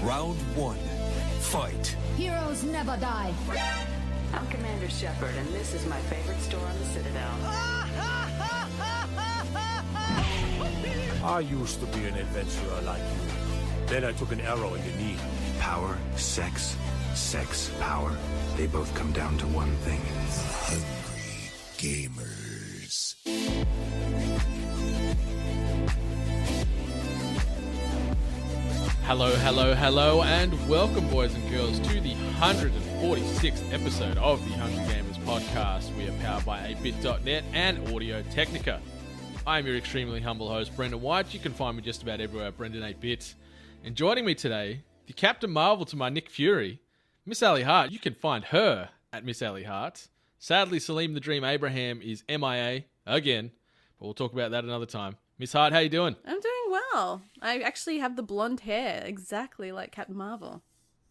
Round one. Fight. Heroes never die. I'm Commander Shepard, and this is my favorite store on the Citadel. I used to be an adventurer like you. Then I took an arrow in the knee. Power, sex, power. They both come down to one thing. Hungry gamers. Hello, and welcome, boys and girls, to the 146th episode of the Hungry Gamers podcast. We are powered by 8bit.net and Audio Technica. I'm your extremely humble host, Brendan White. You can find me just about everywhere at Brendan 8bit. And joining me today, the Captain Marvel to my Nick Fury, Miss Ali Hart. You can find her at Miss Ali Hart. Sadly, Salim the Dream Abraham is MIA again, but we'll talk about that another time. Miss Hart, how you doing? I'm doing well. I actually have the blonde hair, exactly like Captain Marvel.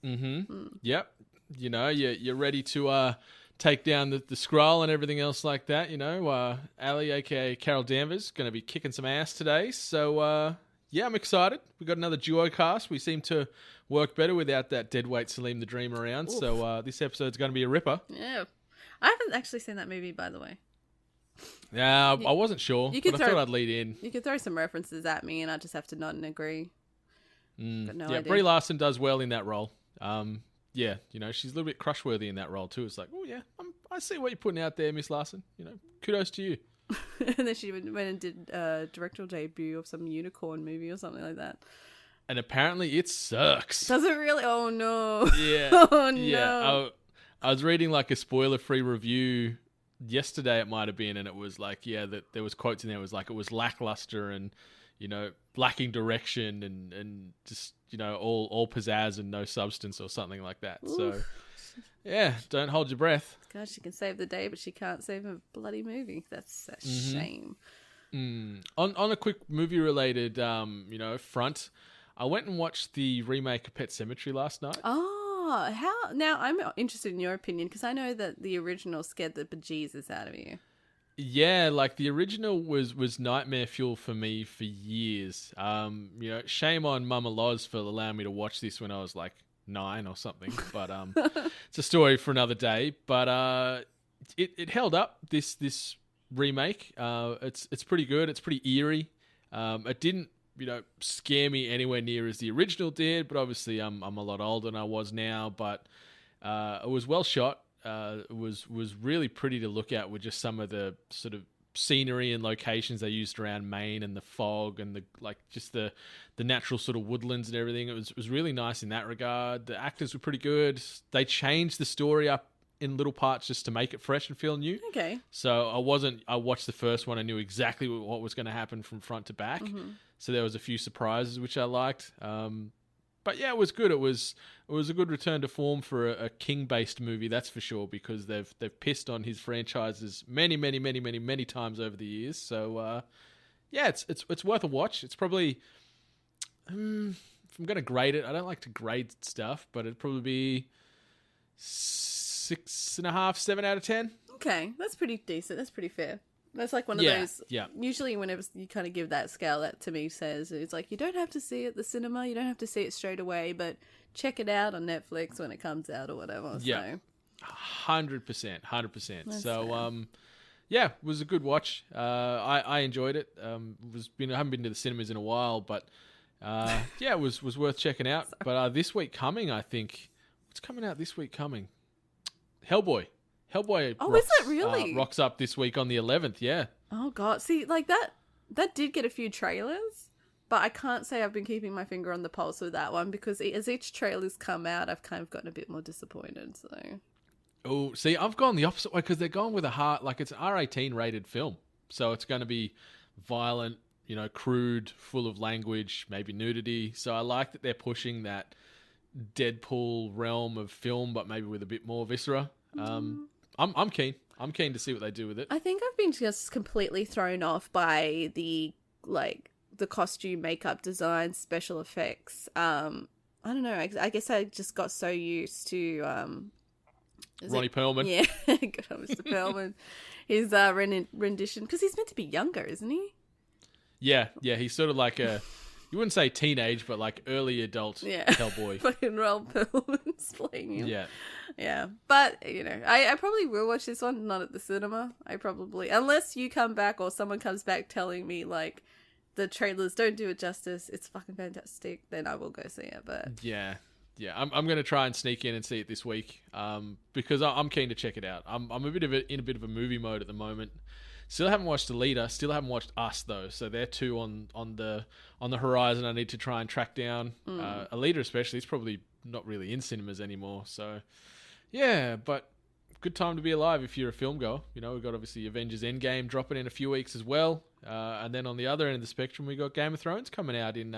Yep. You know, you're ready to take down the Skrull and everything else like that. You know, Ali, a.k.a. Carol Danvers, going to be kicking some ass today. So, yeah, I'm excited. We got another duo cast. We seem to work better without that deadweight Salim the Dream around. Oof. So this episode's going to be a ripper. Yeah. I haven't actually seen that movie, by the way. Yeah, I wasn't sure, but I thought I'd lead in. You could throw some references at me and I just have to nod and agree. But no idea. Brie Larson does well in that role. Yeah, you know, she's a little bit crush-worthy in that role too. It's like, oh yeah, I see what you're putting out there, Miss Larson. You know, kudos to you. And then she went and did a directorial debut of some unicorn movie or something like that. And apparently it sucks. Does it really? Oh no. Yeah. Oh no. Yeah. I was reading like a spoiler-free review yesterday, it might have been, and it was like, yeah, that there was quotes in there. It was like it was lackluster and, you know, lacking direction and just, you know, all pizzazz and no substance or something like that. Oof. So yeah, don't hold your breath. God, she can save the day, but she can't save a bloody movie. That's a shame. On a quick movie-related, you know, front, I went and watched the remake of Pet Sematary last night. Oh, how? Now, I'm interested in your opinion, because I know that the original scared the bejesus out of you. Yeah, like the original was nightmare fuel for me for years. You know, shame on Mama Loz for allowing me to watch this when I was like 9 or something. But it's a story for another day. But it held up, this remake. It's pretty good. It's pretty eerie. It didn't, you know, scare me anywhere near as the original did, but obviously I'm a lot older than I was now. But it was well shot. It was really pretty to look at with just some of the sort of scenery and locations they used around Maine and the fog and the natural sort of woodlands and everything. It was really nice in that regard. The actors were pretty good. They changed the story up in little parts just to make it fresh and feel new. Okay. So I watched the first one. I knew exactly what was going to happen from front to back. Mm-hmm. So there was a few surprises, which I liked. But yeah, it was good. It was a good return to form for a King-based movie, that's for sure, because they've pissed on his franchises many times over the years. So yeah, it's worth a watch. It's probably, if I'm going to grade it, I don't like to grade stuff, but it'd probably be 6.5, 7 out of 10. Okay, that's pretty decent. That's pretty fair. That's like one of those. Yeah. Usually, whenever you kind of give that scale, that to me says it's like you don't have to see it at the cinema, you don't have to see it straight away, but check it out on Netflix when it comes out or whatever. Yeah, so. 100%. So, yeah, it was a good watch. I enjoyed it. I haven't been to the cinemas in a while, but yeah, it was worth checking out. But this week coming, I think, what's coming out this week coming? Hellboy. Oh, rocks, is it really? Rocks up this week on the 11th, yeah. Oh, God. See, like that did get a few trailers, but I can't say I've been keeping my finger on the pulse with that one because as each trailer's come out, I've kind of gotten a bit more disappointed, so. Oh, see, I've gone the opposite way because they're going with it's an R18 rated film. So it's going to be violent, you know, crude, full of language, maybe nudity. So I like that they're pushing that Deadpool realm of film, but maybe with a bit more viscera. I'm keen. I'm keen to see what they do with it. I think I've been just completely thrown off by the costume, makeup design, special effects. I don't know. I guess I just got so used to Ronnie Perlman. Yeah, good old Mr. Perlman. His rendition, because he's meant to be younger, isn't he? Yeah. He's sort of like you wouldn't say teenage, but like early adult Hellboy. Fucking Ron Perlman's playing him. Yeah. Yeah. But, I probably will watch this one, not at the cinema. Unless you come back or someone comes back telling me, like, the trailers don't do it justice, it's fucking fantastic, then I will go see it. But yeah, I'm going to try and sneak in and see it this week, because I'm keen to check it out. I'm in a bit of a movie mode at the moment. Still haven't watched Alita. Still haven't watched Us though. So they're two on the horizon. I need to try and track down. Alita especially. It's probably not really in cinemas anymore. So yeah, but good time to be alive if you're a film goer. We've got obviously Avengers Endgame dropping in a few weeks as well. And then on the other end of the spectrum, we got Game of Thrones coming out in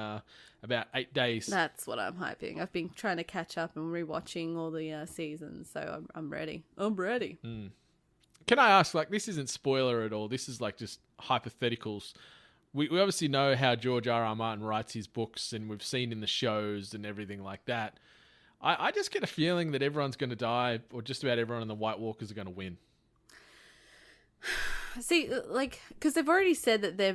about 8 days. That's what I'm hyping. I've been trying to catch up and rewatching all the seasons, so I'm ready. I'm ready. Can I ask, like, this isn't spoiler at all. This is like just hypotheticals. We obviously know how George R.R. Martin writes his books, and we've seen in the shows and everything like that. I just get a feeling that everyone's going to die, or just about everyone in the White Walkers are going to win. See, like, because they've already said that they're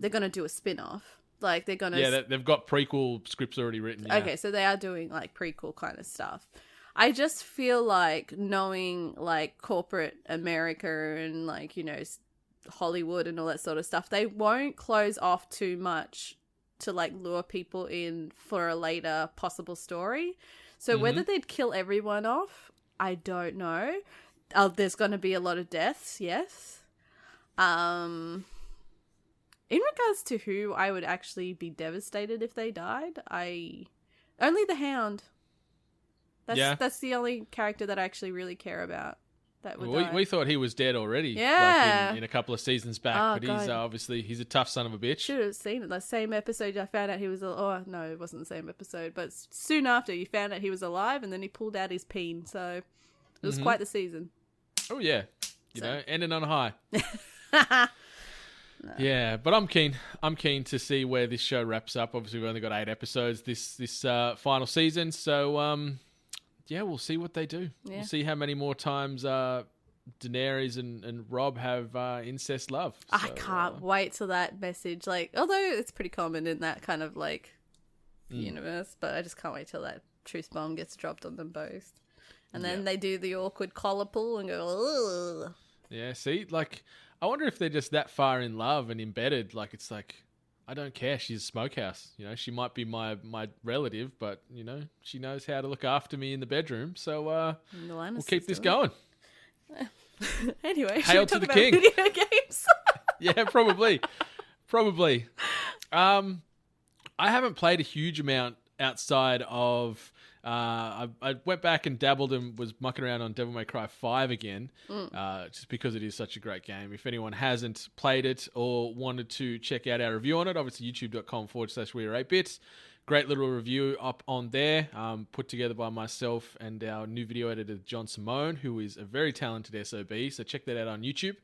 going to do a spin-off. Like, they're going to... Yeah, they've got prequel scripts already written. Yeah. Okay, so they are doing, like, prequel kind of stuff. I just feel like knowing, like, corporate America and, like, Hollywood and all that sort of stuff, they won't close off too much to, like, lure people in for a later possible story. So whether they'd kill everyone off, I don't know. There's going to be a lot of deaths, yes. In regards to who I would actually be devastated if they died, only the Hound. That's the only character that I actually really care about. That would die. We thought he was dead already. Yeah, like in a couple of seasons back. But God. He's a tough son of a bitch. Should have seen it. The same episode I found out he was. Oh no, it wasn't the same episode. But soon after, you found out he was alive, and then he pulled out his peen. So it was quite the season. Oh yeah, ending on a high. No. Yeah, but I'm keen. I'm keen to see where this show wraps up. Obviously, we've only got 8 episodes this final season, so yeah, we'll see what they do. Yeah. We'll see how many more times Daenerys and Rob have incest love. So, I can't wait till that message. Like, although it's pretty common in that kind of like universe, but I just can't wait till that truth bomb gets dropped on them both, and then they do the awkward collar pull and go. Ugh. Yeah, see, like. I wonder if they're just that far in love and embedded. Like, it's like, I don't care. She's a smokehouse. She might be my relative, but, she knows how to look after me in the bedroom. So we'll keep this going. Anyway, hail to the king. Video games? Yeah, probably. I haven't played a huge amount outside of... I went back and dabbled and was mucking around on Devil May Cry 5 again, just because it is such a great game. If anyone hasn't played it or wanted to check out our review on it, obviously youtube.com/weare8bits. Great little review up on there, put together by myself and our new video editor, John Simone, who is a very talented SOB, so check that out on YouTube.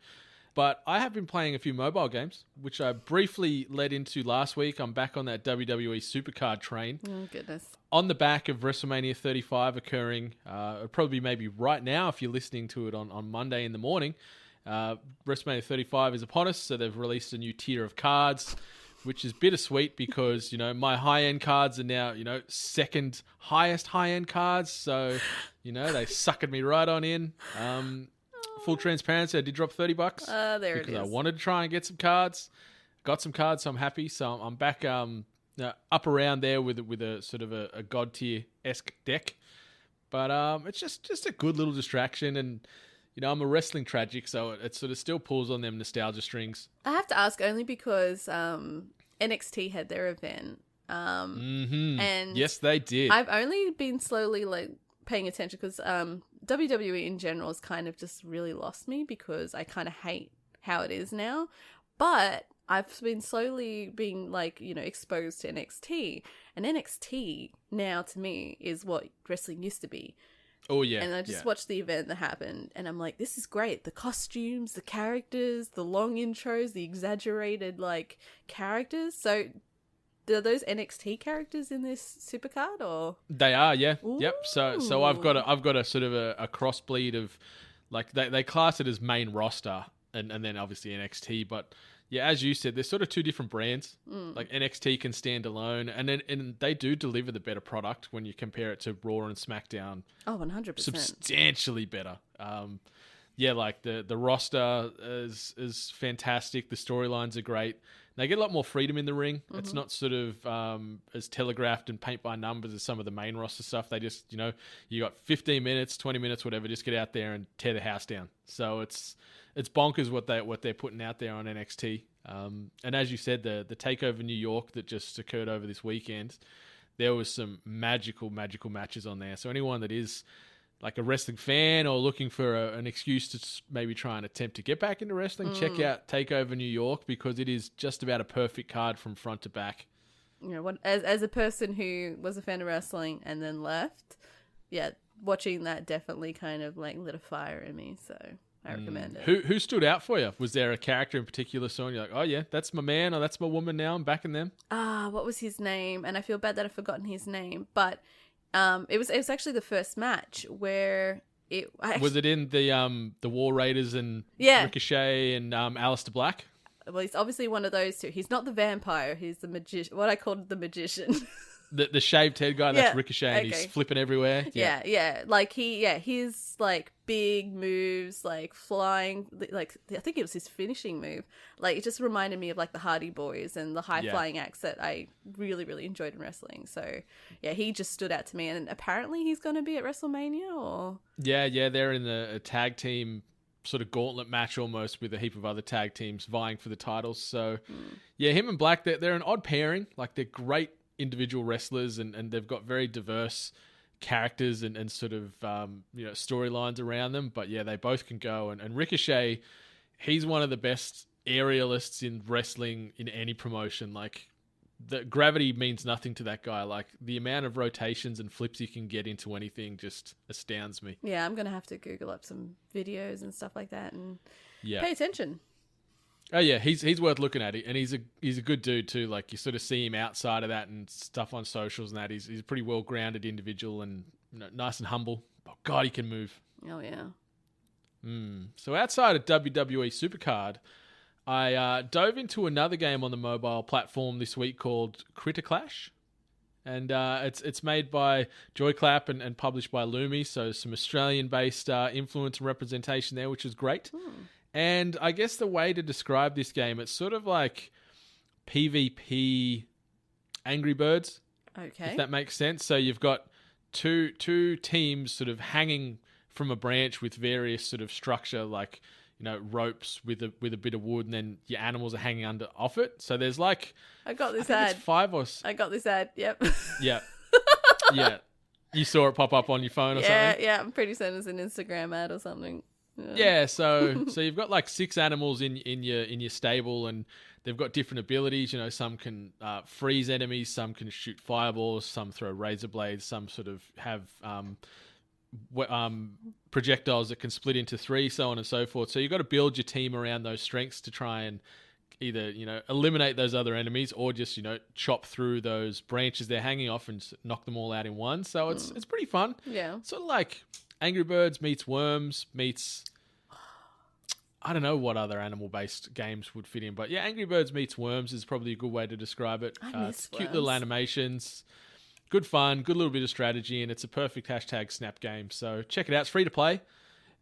But I have been playing a few mobile games, which I briefly led into last week. I'm back on that WWE Supercard train. Oh, goodness. On the back of WrestleMania 35 occurring, probably maybe right now if you're listening to it on Monday in the morning. WrestleMania 35 is upon us, so they've released a new tier of cards, which is bittersweet because, my high-end cards are now, second highest high-end cards. So, they suckered me right on in. Full transparency, I did drop $30 there it is. Because I wanted to try and get some cards. Got some cards, so I'm happy. So I'm back up around there with a sort of a god tier-esque deck. But it's just a good little distraction, and I'm a wrestling tragic, so it sort of still pulls on them nostalgia strings. I have to ask only because NXT had their event. And yes, they did. I've only been slowly paying attention because WWE in general has kind of just really lost me because I kind of hate how it is now. But I've been slowly being exposed to NXT, and NXT now to me is what wrestling used to be. Oh yeah. And I just watched the event that happened, and I'm like, this is great. The costumes, the characters, the long intros, the exaggerated characters. So are those NXT characters in this supercard, or they are? Yeah. Ooh. Yep. So I've got a sort of a crossbleed of they class it as main roster and then obviously NXT, but yeah, as you said, there's sort of two different brands. Like NXT can stand alone, and they do deliver the better product when you compare it to Raw and SmackDown. Oh, 100%. Substantially better. Yeah, like the roster is fantastic. The storylines are great. They get a lot more freedom in the ring. It's not sort of as telegraphed and paint by numbers as some of the main roster stuff. They just, you got 15 minutes, 20 minutes, whatever. Just get out there and tear the house down. So it's bonkers what they're putting out there on NXT. And as you said, the takeover New York that just occurred over this weekend, there was some magical matches on there. So anyone that is like a wrestling fan or looking for an excuse to maybe try and attempt to get back into wrestling, check out Takeover New York, because it is just about a perfect card from front to back. As a person who was a fan of wrestling and then left, yeah, watching that definitely kind of like lit a fire in me. So I recommend it. Who stood out for you? Was there a character in particular song you're like, oh yeah, that's my man or that's my woman now, I'm backing them? What was his name? And I feel bad that I've forgotten his name, but it was actually the first match where was it in the War Raiders and Ricochet and Alistair Black? Well, he's obviously one of those two. He's not the vampire. He's the magician. What I called the magician. The shaved head guy. That's Ricochet, and he's flipping everywhere. Yeah. Like his like big moves, like flying. Like I think it was his finishing move. Like it just reminded me of like the Hardy Boys and the high flying acts that I really, really enjoyed in wrestling. So yeah, he just stood out to me. And apparently he's going to be at WrestleMania. Or they're in a tag team sort of gauntlet match almost with a heap of other tag teams vying for the titles. So yeah, him and Black, they're an odd pairing. Like they're great individual wrestlers and they've got very diverse characters and sort of storylines around them, but yeah, they both can go. And Ricochet, he's one of the best aerialists in wrestling in any promotion. Like the gravity means nothing to that guy. Like the amount of rotations and flips he can get into anything just astounds me. Yeah, I'm gonna have to Google up some videos and stuff like that and pay attention. Oh yeah, he's worth looking at, and he's a good dude too. Like you sort of see him outside of that and stuff on socials and that. He's a pretty well grounded individual and nice and humble. But God, he can move. Oh yeah. So outside of WWE Supercard, I dove into another game on the mobile platform this week called Critter Clash, and it's made by Joyclap and published by Lumi. So some Australian based influence and representation there, which is great. And I guess the way to describe this game, it's sort of like PvP Angry Birds. Okay. If that makes sense. So you've got two teams sort of hanging from a branch with various sort of structure, like, ropes with a bit of wood, and then your animals are hanging off it. So there's like... I got this ad. I got this ad, yep. Yeah. Yeah. You saw it pop up on your phone or something? Yeah, I'm pretty certain it's an Instagram ad or something. Yeah, so you've got like 6 animals in your stable, and they've got different abilities. Some can freeze enemies, some can shoot fireballs, some throw razor blades, some sort of have projectiles that can split into 3, so on and so forth. So you've got to build your team around those strengths to try and either eliminate those other enemies or just chop through those branches they're hanging off and knock them all out in one. So it's pretty fun. Yeah, sort of like Angry Birds meets Worms meets... I don't know what other animal-based games would fit in, but yeah, Angry Birds meets Worms is probably a good way to describe it. It's cute little animations, good fun, good little bit of strategy, and it's a perfect #snap game. So check it out. It's free to play.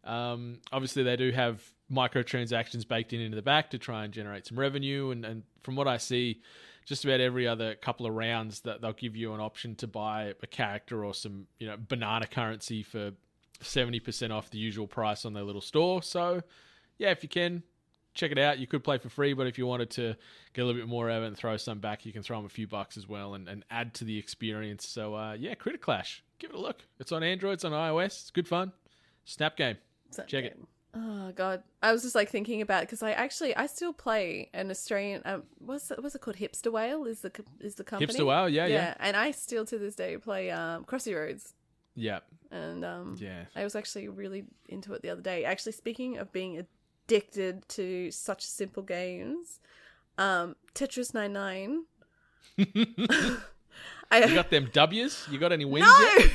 Obviously, they do have microtransactions baked into the back to try and generate some revenue, and from what I see, just about every other couple of rounds that they'll give you an option to buy a character or some banana currency for 70% off the usual price on their little store. So yeah, if you can, check it out. You could play for free, but if you wanted to get a little bit more of it and throw some back, you can throw them a few bucks as well and add to the experience. So yeah, Critter Clash, give it a look. It's on Android, it's on iOS, it's good fun. Snap game. Check it. Oh God, I was just like thinking about it because I still play an Australian. What's it called? Hipster Whale is the company. Hipster Whale, yeah. And I still to this day play Crossy Roads. Yeah. And I was actually really into it the other day. Actually, speaking of being addicted to such simple games, Tetris 99. You got them W's? You got any wins no! yet?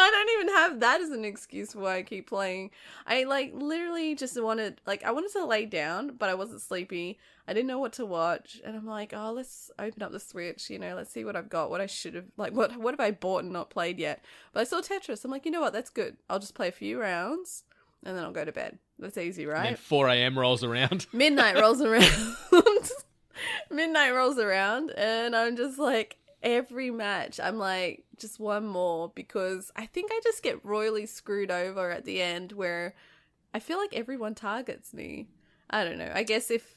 I don't even have that as an excuse for why I keep playing. I literally just wanted I wanted to lay down, but I wasn't sleepy. I didn't know what to watch, and I'm like, oh, let's open up the Switch, let's see what I've got, what I should have, what have I bought and not played yet. But I saw Tetris. I'm like, you know what, that's good. I'll just play a few rounds, and then I'll go to bed. That's easy, right? And then 4 a.m. rolls around. Midnight rolls around. Midnight rolls around, and I'm just like, every match, I'm like, just one more, because I think I just get royally screwed over at the end where I feel like everyone targets me. I don't know. I guess if,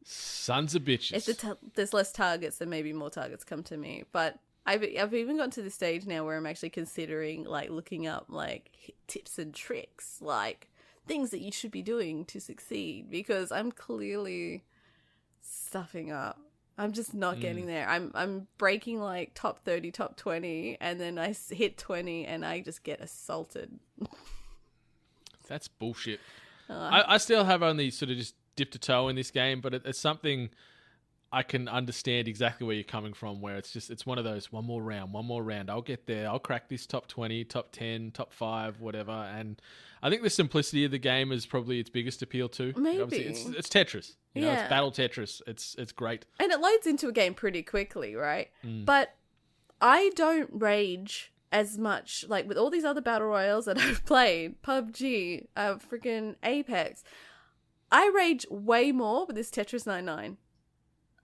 sons of bitches. If there's less targets, then maybe more targets come to me. But I've even gotten to the stage now where I'm actually considering looking up tips and tricks, things that you should be doing to succeed, because I'm clearly stuffing up. I'm just not getting there. I'm breaking top 30, top 20, and then I hit 20 and I just get assaulted. That's bullshit. I still have only sort of just dipped a toe in this game, but it's something I can understand exactly where you're coming from, where it's one of those, one more round. I'll get there. I'll crack this top 20, top 10, top 5, whatever. And I think the simplicity of the game is probably its biggest appeal too. Maybe. Obviously, it's Tetris. It's battle Tetris. It's great. And it loads into a game pretty quickly, right? But I don't rage as much, with all these other battle royales that I've played, PUBG, freaking Apex. I rage way more with this Tetris 99.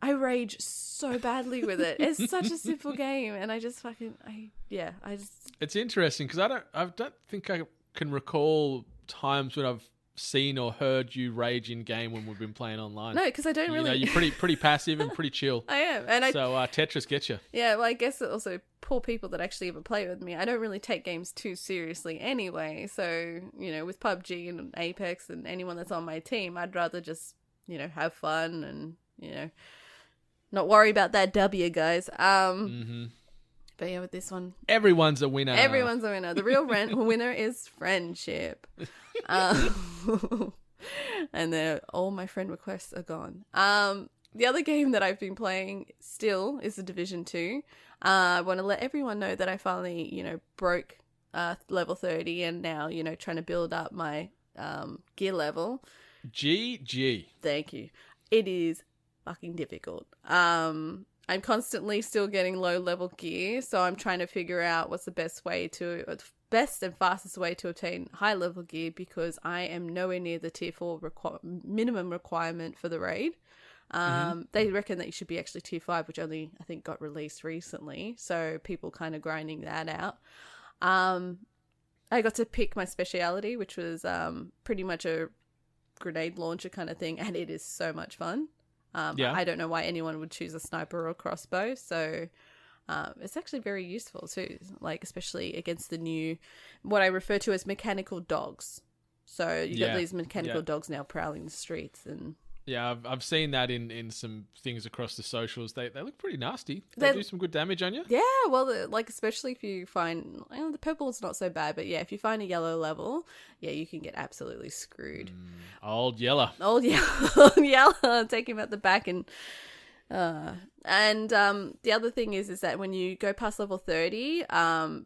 I rage so badly with it. It's such a simple game, and I just It's interesting because I don't think I can recall times when I've seen or heard you rage in game when we've been playing online. No, because I don't really. You're pretty passive and pretty chill. I am, and so Tetris gets you. Yeah, well, I guess also poor people that actually ever play with me. I don't really take games too seriously anyway. So with PUBG and Apex and anyone that's on my team, I'd rather just have fun and not worry about that W, guys. But yeah, with this one, everyone's a winner. Everyone's a winner. The real winner is friendship. And all my friend requests are gone. The other game that I've been playing still is the Division 2. I want to let everyone know that I finally, broke level 30 and now, trying to build up my gear level. GG. Thank you. It is fucking difficult. I'm constantly still getting low level gear, so I'm trying to figure out what's the best and fastest way to obtain high level gear, because I am nowhere near the tier 4 minimum requirement for the raid. They reckon that you should be actually tier 5, which only I think got released recently, so people kind of grinding that out. I got to pick my speciality, which was pretty much a grenade launcher kind of thing, and it is so much fun. I don't know why anyone would choose a sniper or a crossbow, so it's actually very useful too, especially against the new, what I refer to as mechanical dogs. So you got these mechanical dogs now prowling the streets, and I've seen that in some things across the socials. They look pretty nasty. They do some good damage on you. Yeah, well, especially if you find, the purple is not so bad, but yeah, if you find a yellow level, you can get absolutely screwed. Old yellow, take him at the back and. The other thing is that when you go past level 30,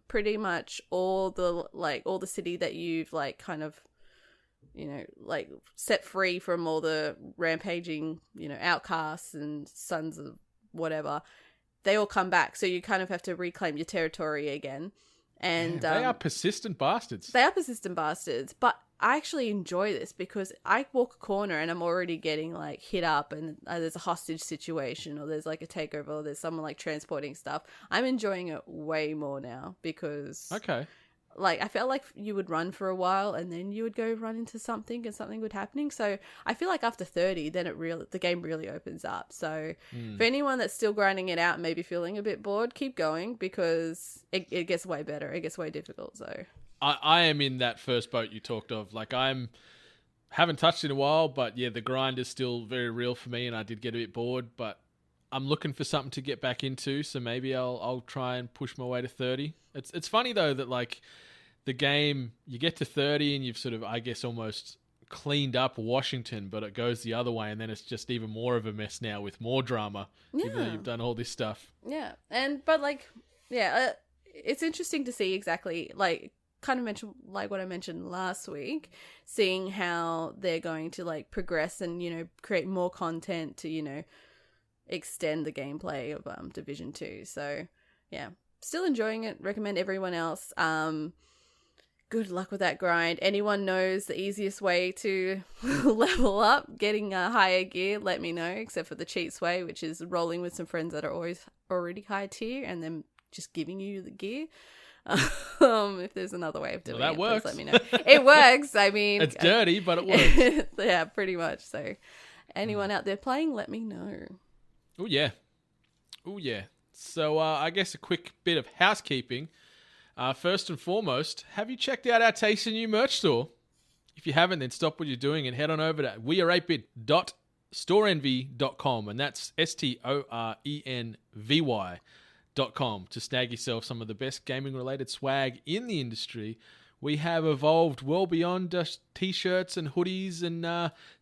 pretty much all the city that you've kind of, set free from all the rampaging, outcasts and sons of whatever, they all come back. So you kind of have to reclaim your territory again. And they are persistent bastards. But I actually enjoy this because I walk a corner and I'm already getting hit up, and there's a hostage situation, or there's a takeover, or there's someone transporting stuff. I'm enjoying it way more now because I felt like you would run for a while and then you would go run into something and something would happening. So I feel like after 30, then the game really opens up. So for anyone that's still grinding it out and maybe feeling a bit bored, keep going, because it gets way better. It gets way difficult. So I am in that first boat you talked of. Haven't touched in a while, but yeah, the grind is still very real for me, and I did get a bit bored, but I'm looking for something to get back into, so maybe I'll try and push my way to 30. It's funny though that the game, you get to 30 and you've sort of, I guess, almost cleaned up Washington, but it goes the other way, and then it's just even more of a mess now with more drama, even though you've done all this stuff. Yeah, it's interesting to see exactly, like, kind of mention like what I mentioned last week, seeing how they're going to like progress and, you know, create more content to, you know, extend the gameplay of Division 2. So yeah, still enjoying it. Recommend everyone else. Good luck with that grind. Anyone knows the easiest way to level up, getting a higher gear, let me know, except for the cheats way, which is rolling with some friends that are always already high tier and then just giving you the gear. If there's another way of doing that it, works. please let me know. It works. I mean, it's dirty, but it works. Yeah, pretty much. So anyone out there playing, let me know. Oh yeah. So I guess a quick bit of housekeeping. First and foremost, have you checked out our tasty new merch store? If you haven't, then stop what you're doing and head on over to weare8bit.storeenvy.com, and that's STORENVY.com to snag yourself some of the best gaming-related swag in the industry. We have evolved well beyond t-shirts and hoodies and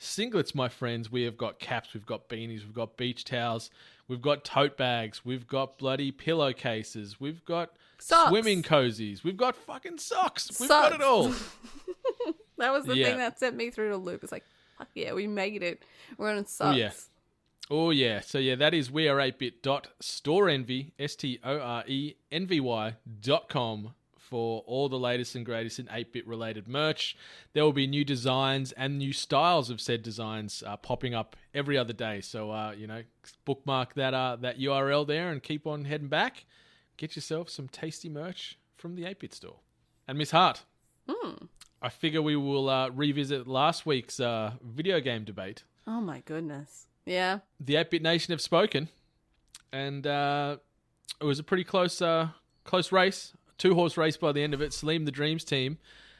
singlets, my friends. We have got caps, we've got beanies, we've got beach towels, we've got tote bags, we've got bloody pillowcases, we've got socks. Swimming cozies, we've got fucking socks. We've got it all. That was the thing that sent me through the loop. It's like, fuck yeah, we made it. We're on socks. Oh yeah. So yeah, that is weare8bit.storeenvy, STORENVY.com for all the latest and greatest in 8-bit related merch. There will be new designs and new styles of said designs popping up every other day. So you know, bookmark that URL there and keep on heading back. Get yourself some tasty merch from the 8-bit store. And Miss Hart, I figure we will revisit last week's video game debate. Oh my goodness. Yeah. The 8-bit Nation have spoken, and it was a pretty close race, 2-horse race by the end of it. Salim the Dreams team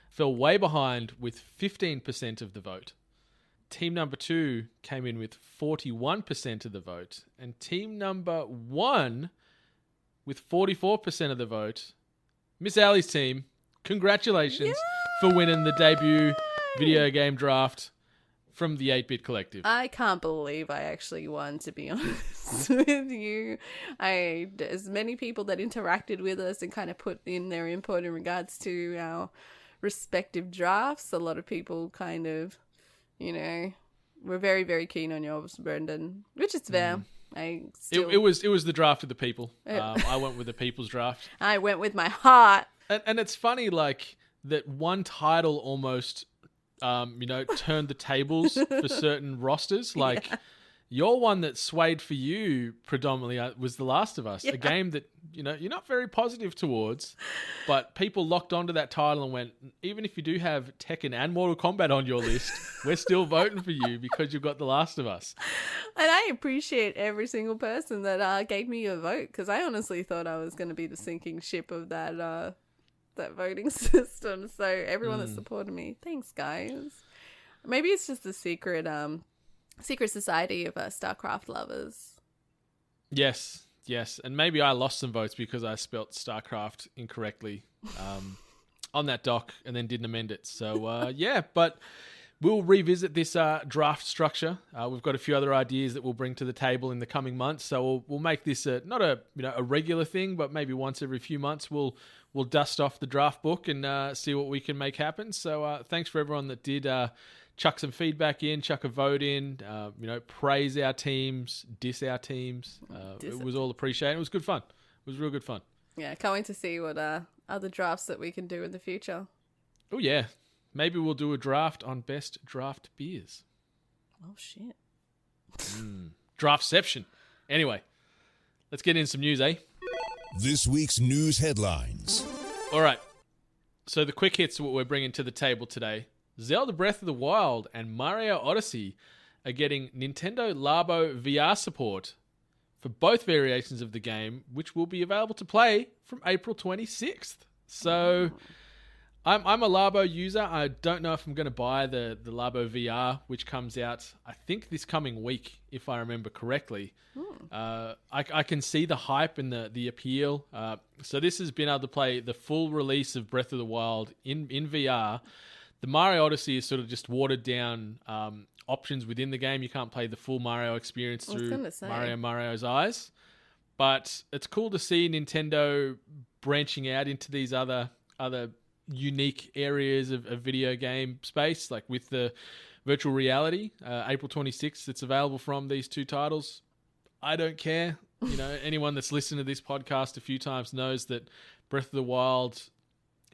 fell way behind with 15% of the vote. Team number 2 came in with 41% of the vote, and team number 1 with 44% of the vote. Miss Ali's team, congratulations for winning the debut video game draft from the 8-bit Collective. I can't believe I actually won, to be honest with you. As many people that interacted with us and kind of put in their input in regards to our respective drafts, a lot of people kind of, you know, were very, very keen on yours, Brendan, which is fair. It was the draft of the people. I went with the people's draft. I went with my heart. And it's funny, like, that one title almost, you know, turned the tables for certain rosters. Like, your one that swayed for you predominantly was The Last of Us, a game that, you know, you're not very positive towards, but people locked onto that title and went, even if you do have Tekken and Mortal Kombat on your list, we're still voting for you because you've got The Last of Us. And I appreciate every single person that gave me a vote, because I honestly thought I was going to be the sinking ship of that voting system. So everyone that supported me, thanks, guys. Maybe it's just the secret society of StarCraft lovers. Yes, and maybe I lost some votes because I spelt StarCraft incorrectly on that doc and then didn't amend it. So but we'll revisit this draft structure. We've got a few other ideas that we'll bring to the table in the coming months. So we'll make this not a regular thing, but maybe once every few months we'll dust off the draft book and see what we can make happen. So thanks for everyone that did chuck some feedback in, chuck a vote in, praise our teams, diss our teams. It was all appreciated. It was good fun. It was real good fun. Yeah, can't wait to see what other drafts that we can do in the future. Oh, yeah. Maybe we'll do a draft on best draft beers. Oh, shit. Draftception. Anyway, let's get in some news, eh? This week's news headlines. All right. So the quick hits, what we're bringing to the table today. Zelda Breath of the Wild and Mario Odyssey are getting Nintendo Labo VR support for both variations of the game, which will be available to play from April 26th. So I'm a Labo user. I don't know if I'm going to buy the Labo VR, which comes out, I think, this coming week, if I remember correctly. I can see the hype and the appeal. So this has been able to play the full release of Breath of the Wild in VR. The Mario Odyssey is sort of just watered down options within the game. You can't play the full Mario experience through Mario's eyes. But it's cool to see Nintendo branching out into these other unique areas of video game space, like with the virtual reality, April 26th, it's available from these two titles. I don't care. You know, anyone that's listened to this podcast a few times knows that Breath of the Wild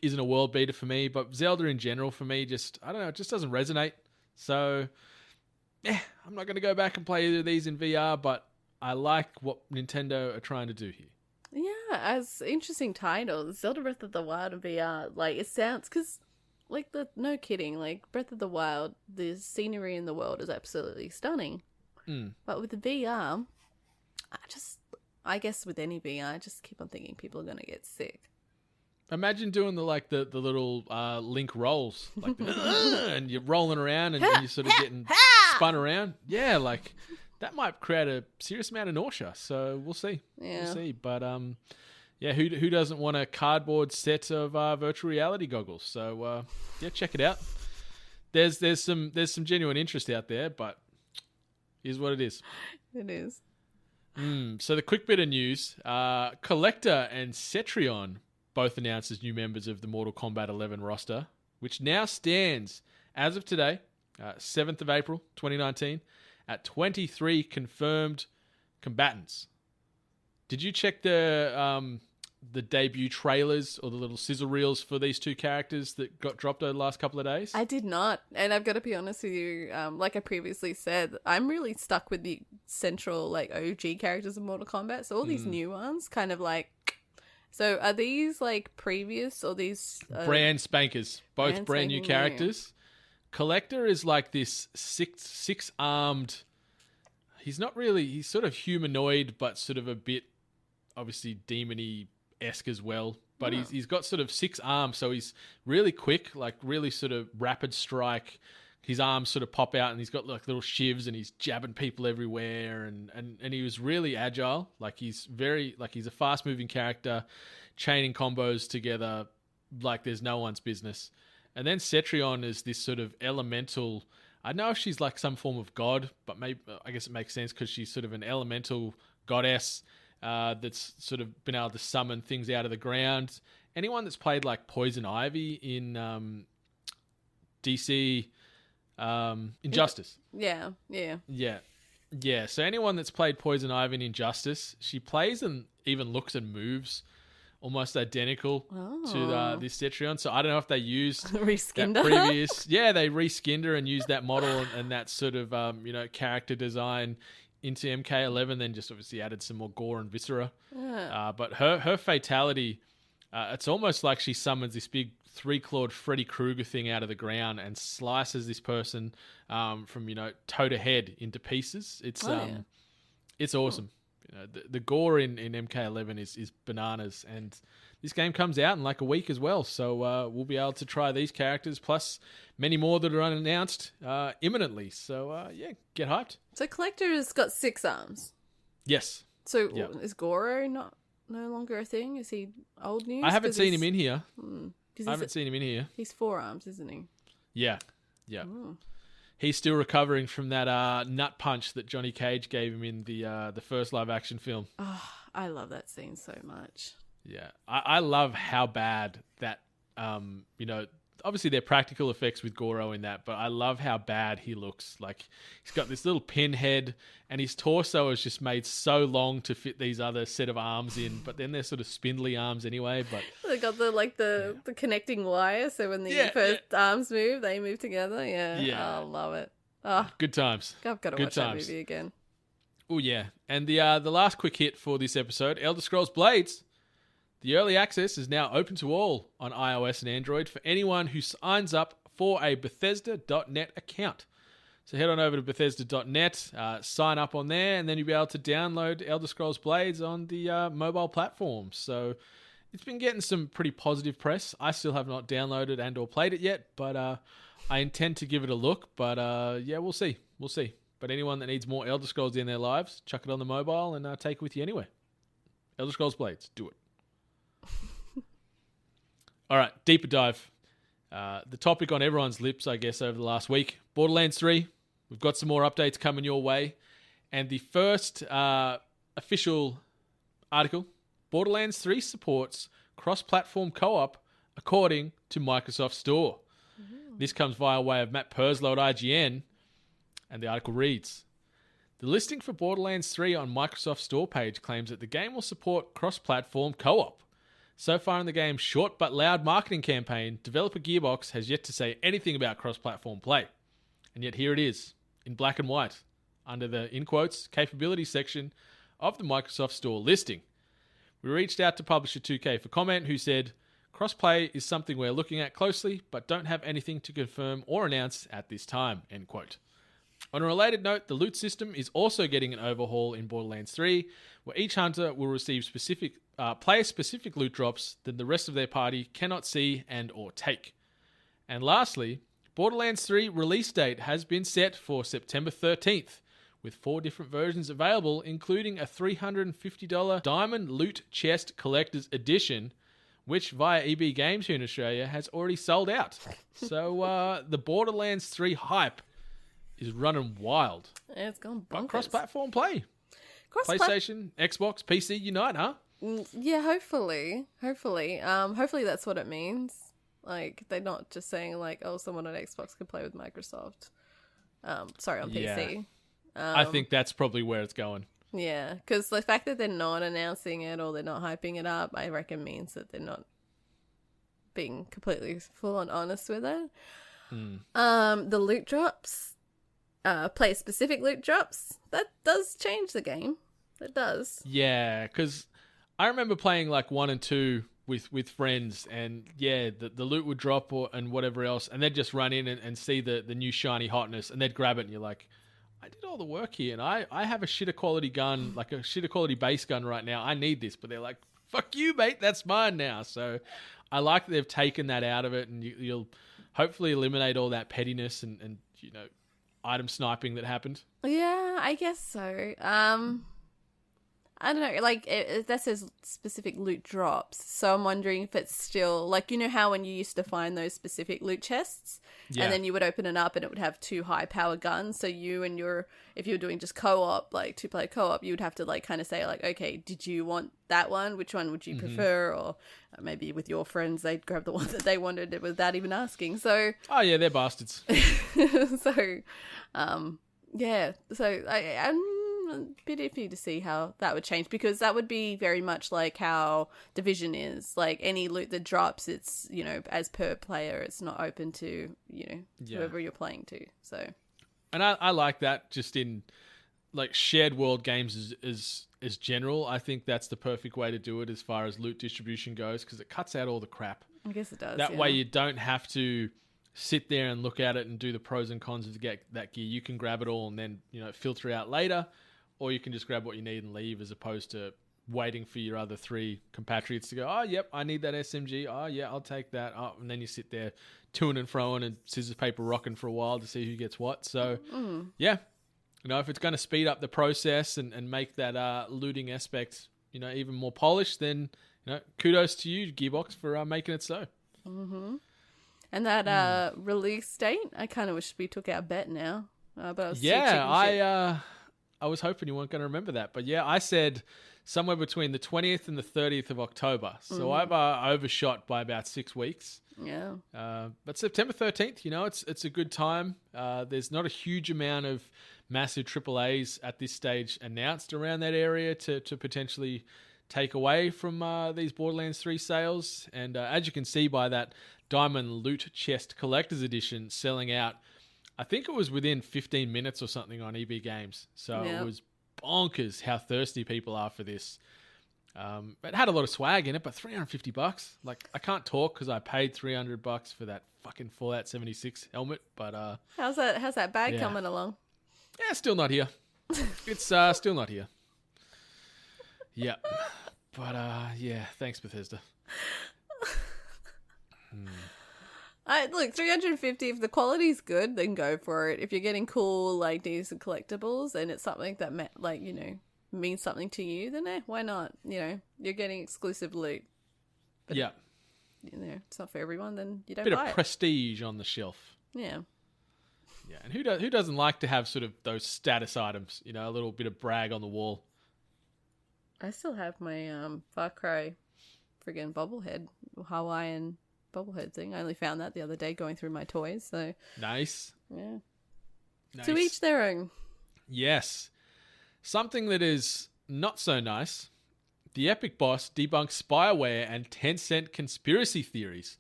isn't a world beater for me, but Zelda in general for me just, I don't know, it just doesn't resonate. So, I'm not going to go back and play either of these in VR, but I like what Nintendo are trying to do here. Yeah, as interesting titles, Zelda Breath of the Wild and VR, like, it sounds, because, like, no kidding, like, Breath of the Wild, the scenery in the world is absolutely stunning. But with the VR, I guess with any VR, I just keep on thinking people are going to get sick. Imagine doing the little Link rolls, like and you're rolling around and you're sort of getting spun around. Yeah, like that might create a serious amount of nausea. So we'll see. Yeah. We'll see. But yeah, who doesn't want a cardboard set of virtual reality goggles? So yeah, check it out. There's some genuine interest out there, but here's what it is. It is. So the quick bit of news: Collector and Cetrion both announced as new members of the Mortal Kombat 11 roster, which now stands, as of today, 7th of April, 2019, at 23 confirmed combatants. Did you check the debut trailers or the little sizzle reels for these two characters that got dropped over the last couple of days? I did not. And I've got to be honest with you, like I previously said, I'm really stuck with the central like OG characters of Mortal Kombat. So all these new ones kind of like... So are these like previous or these... brand spankers. Both brand new characters. Collector is like this six-armed... He's not really... He's sort of humanoid, but sort of a bit, obviously, demon-y-esque as well. But he's got sort of 6 arms, so he's really quick, like really sort of rapid strike. His arms sort of pop out, and he's got like little shivs, and he's jabbing people everywhere, and he was really agile. Like he's a fast-moving character, chaining combos together like there's no one's business. And then Cetrion is this sort of elemental. I don't know if she's like some form of god, but maybe I guess it makes sense because she's sort of an elemental goddess that's sort of been able to summon things out of the ground. Anyone that's played like Poison Ivy in DC Injustice. Yeah. So anyone that's played Poison Ivy in Injustice, she plays and even looks and moves almost identical to this Cetrion. So I don't know if they used reskinned that previous... Yeah, they reskinned her and used that model and that sort of character design into MK11, then just obviously added some more gore and viscera. But her fatality, it's almost like she summons this big 3-clawed Freddy Krueger thing out of the ground and slices this person from toe to head into pieces. It's awesome. The gore in MK11 is bananas, and this game comes out in like a week as well. So we'll be able to try these characters plus many more that are unannounced imminently. So yeah, get hyped. So Collector has got 6 arms. Yes. So is Goro no longer a thing? Is he old news? I haven't seen him in here. I haven't seen him in here. He's 4 arms, isn't he? Yeah. He's still recovering from that nut punch that Johnny Cage gave him in the first live action film. Oh, I love that scene so much. Yeah, I love how bad that obviously they're practical effects with Goro in that, but I love how bad he looks. Like he's got this little pinhead, and his torso is just made so long to fit these other set of arms in. But then they're sort of spindly arms anyway. But they got the connecting wire, so when the first arms move, they move together. Yeah. I love it. Oh, good times. I've got to watch that movie again. Oh yeah, and the last quick hit for this episode, Elder Scrolls Blades. The early access is now open to all on iOS and Android for anyone who signs up for a Bethesda.net account. So head on over to Bethesda.net, sign up on there, and then you'll be able to download Elder Scrolls Blades on the mobile platforms. So it's been getting some pretty positive press. I still have not downloaded and or played it yet, but I intend to give it a look. But yeah, we'll see. But anyone that needs more Elder Scrolls in their lives, chuck it on the mobile and take it with you anywhere. Elder Scrolls Blades, do it. All right, deeper dive. The topic on everyone's lips, I guess, over the last week. Borderlands 3. We've got some more updates coming your way. And the first official article, Borderlands 3 supports cross-platform co-op, according to Microsoft Store. This comes via way of Matt Purslow at IGN, and the article reads, the listing for Borderlands 3 on Microsoft Store page claims that the game will support cross-platform co-op. So far in the game's short but loud marketing campaign, developer Gearbox has yet to say anything about cross-platform play. And yet here it is, in black and white, under the, in quotes, capability section of the Microsoft Store listing. We reached out to publisher 2K for comment, who said, crossplay is something we're looking at closely, but don't have anything to confirm or announce at this time, end quote. On a related note, the loot system is also getting an overhaul in Borderlands 3, where each hunter will receive player-specific loot drops that the rest of their party cannot see and or take. And lastly, Borderlands 3 release date has been set for September 13th, with 4 different versions available, including a $350 Diamond Loot Chest Collector's Edition, which via EB Games here in Australia has already sold out. So the Borderlands 3 hype is running wild. Yeah, it's gone bonkers. But cross-platform play. PlayStation, Xbox, PC unite, huh? Yeah, hopefully. Hopefully that's what it means. Like, they're not just saying, like, oh, someone on Xbox can play with Microsoft. Sorry, on PC. I think that's probably where it's going. Yeah, because the fact that they're not announcing it or they're not hyping it up, I reckon means that they're not being completely full-on honest with it. The loot drops, player-specific loot drops, that does change the game. It does. Yeah, because I remember playing like 1 and 2 with friends, and yeah, the loot would drop and whatever else, and they'd just run in and see the new shiny hotness, and they'd grab it, and you're like, I did all the work here, and I have a shitter quality gun, like a shitter quality base gun right now. I need this, but they're like, fuck you, mate, that's mine now. So I like that they've taken that out of it, and you'll hopefully eliminate all that pettiness and you know, item sniping that happened. Yeah, I guess so. I don't know, like, that says specific loot drops, so I'm wondering if it's still, like, you know how when you used to find those specific loot chests, and then you would open it up and it would have 2 high-power guns, so you and if you were doing just co-op, like, 2-player co-op, you would have to, like, kind of say, like, okay, did you want that one? Which one would you prefer? Or maybe with your friends, they'd grab the one that they wanted without even asking, so... Oh, yeah, they're bastards. So, yeah, so I'm a bit iffy to see how that would change, because that would be very much like how Division is. Like, any loot that drops, it's, you know, as per player, it's not open to, you know, whoever you're playing to. So, and I like that just in like shared world games as general. I think that's the perfect way to do it as far as loot distribution goes, because it cuts out all the crap. I guess it does. That way you don't have to sit there and look at it and do the pros and cons of that gear. You can grab it all and then, you know, filter out later. Or you can just grab what you need and leave, as opposed to waiting for your other 3 compatriots to go, oh, yep, I need that SMG. Oh, yeah, I'll take that. Oh, and then you sit there toing and froing and scissors, paper, rocking for a while to see who gets what. So, yeah, you know, if it's going to speed up the process and make that looting aspect, you know, even more polished, then, you know, kudos to you, Gearbox, for making it so. Mm-hmm. And that release date, I kind of wish we took our bet now. But I was I was hoping you weren't going to remember that. But yeah, I said somewhere between the 20th and the 30th of October. So I've overshot by about 6 weeks. Yeah. But September 13th, you know, it's a good time. There's not a huge amount of massive AAAs at this stage announced around that area to potentially take away from these Borderlands 3 sales. And as you can see by that Diamond Loot Chest Collector's Edition selling out, I think it was within 15 minutes or something on EB Games. So It was bonkers how thirsty people are for this. It had a lot of swag in it, but $350. Like, I can't talk because I paid $300 for that fucking Fallout 76 helmet. But how's that bag coming along? Yeah, still not here. It's still not here. Yeah, but yeah, thanks Bethesda. Look, 350, if the quality's good, then go for it. If you're getting cool, like, decent collectibles and it's something that, like, you know, means something to you, then why not? You know, you're getting exclusive loot. But yeah. You know, it's not for everyone, then you don't buy it. Bit of prestige on the shelf. Yeah. Yeah, and who doesn't like to have sort of those status items, you know, a little bit of brag on the wall. I still have my Far Cry friggin' bobblehead, Hawaiian bobblehead thing. I only found that the other day going through my toys. So nice. Yeah. Nice. To each their own. Yes. Something that is not so nice. The Epic boss debunks spyware and Tencent conspiracy theories.